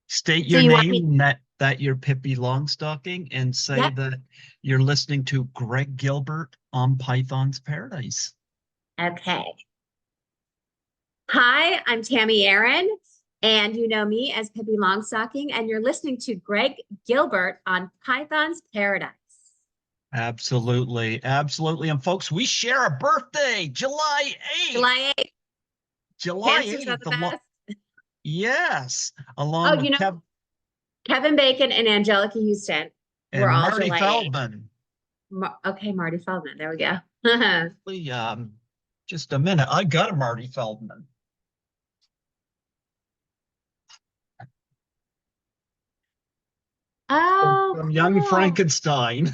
state So your you want me? name and that you're Pippi Longstocking and say Yep. that you're listening to Greg Gilbert on Python's Paradise. Okay. Hi, I'm Tami Erin, and you know me as Pippi Longstocking, and you're listening to Greg Gilbert on Python's Paradise. Absolutely. Absolutely. And folks, we share a birthday, July 8th. July 8th. July Cancers are 8th. the best. Yes. Oh, Along you with know, Kevin Bacon and Angelica Houston were and all Marty July 8th. Feldman. Okay, Marty Feldman. There we go. Just a minute. I got a Marty Feldman. Oh, From Young cool. Frankenstein.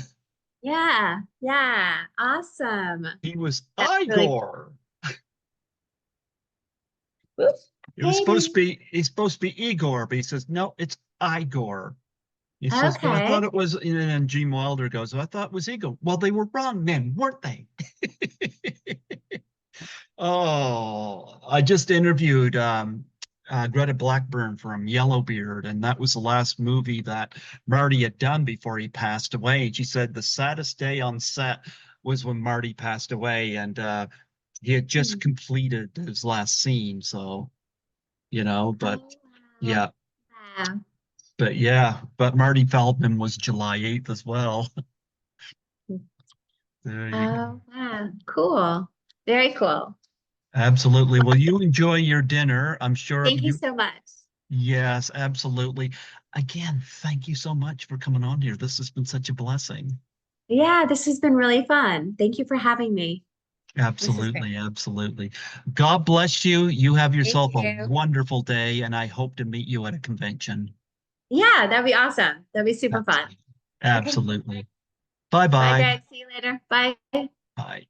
Yeah, yeah. Awesome. He was That's really Igor. Oops. It was Hey, supposed to be, he's supposed to be Igor, but he says, no, it's Igor. He says, but I okay. thought it was, and then Gene Wilder goes, I thought it was Igor. Well, they were wrong then, weren't they? Oh, I just interviewed Greta Blackburn from Yellowbeard, and that was the last movie that Marty had done before he passed away. And she said the saddest day on set was when Marty passed away, and he had just Hmm. completed his last scene. So, you know, but Oh, wow. yeah, Wow. but Marty Feldman was July 8th as well. There you go. Oh, wow. Cool. Very cool. Absolutely. Well, you enjoy your dinner. I'm sure Thank you you. so much. Yes, absolutely. Again, thank you so much for coming on here. This has been such a blessing. Yeah, this has been really fun. Thank you for having me. This is great. Absolutely, absolutely. God bless you. You have Thank yourself a you. wonderful day, and I hope to meet you at a convention. Yeah, that'd be awesome. That'd be super fun. Absolutely. Okay. Absolutely. Bye, Bye-bye. Greg. See you later. Bye. Bye.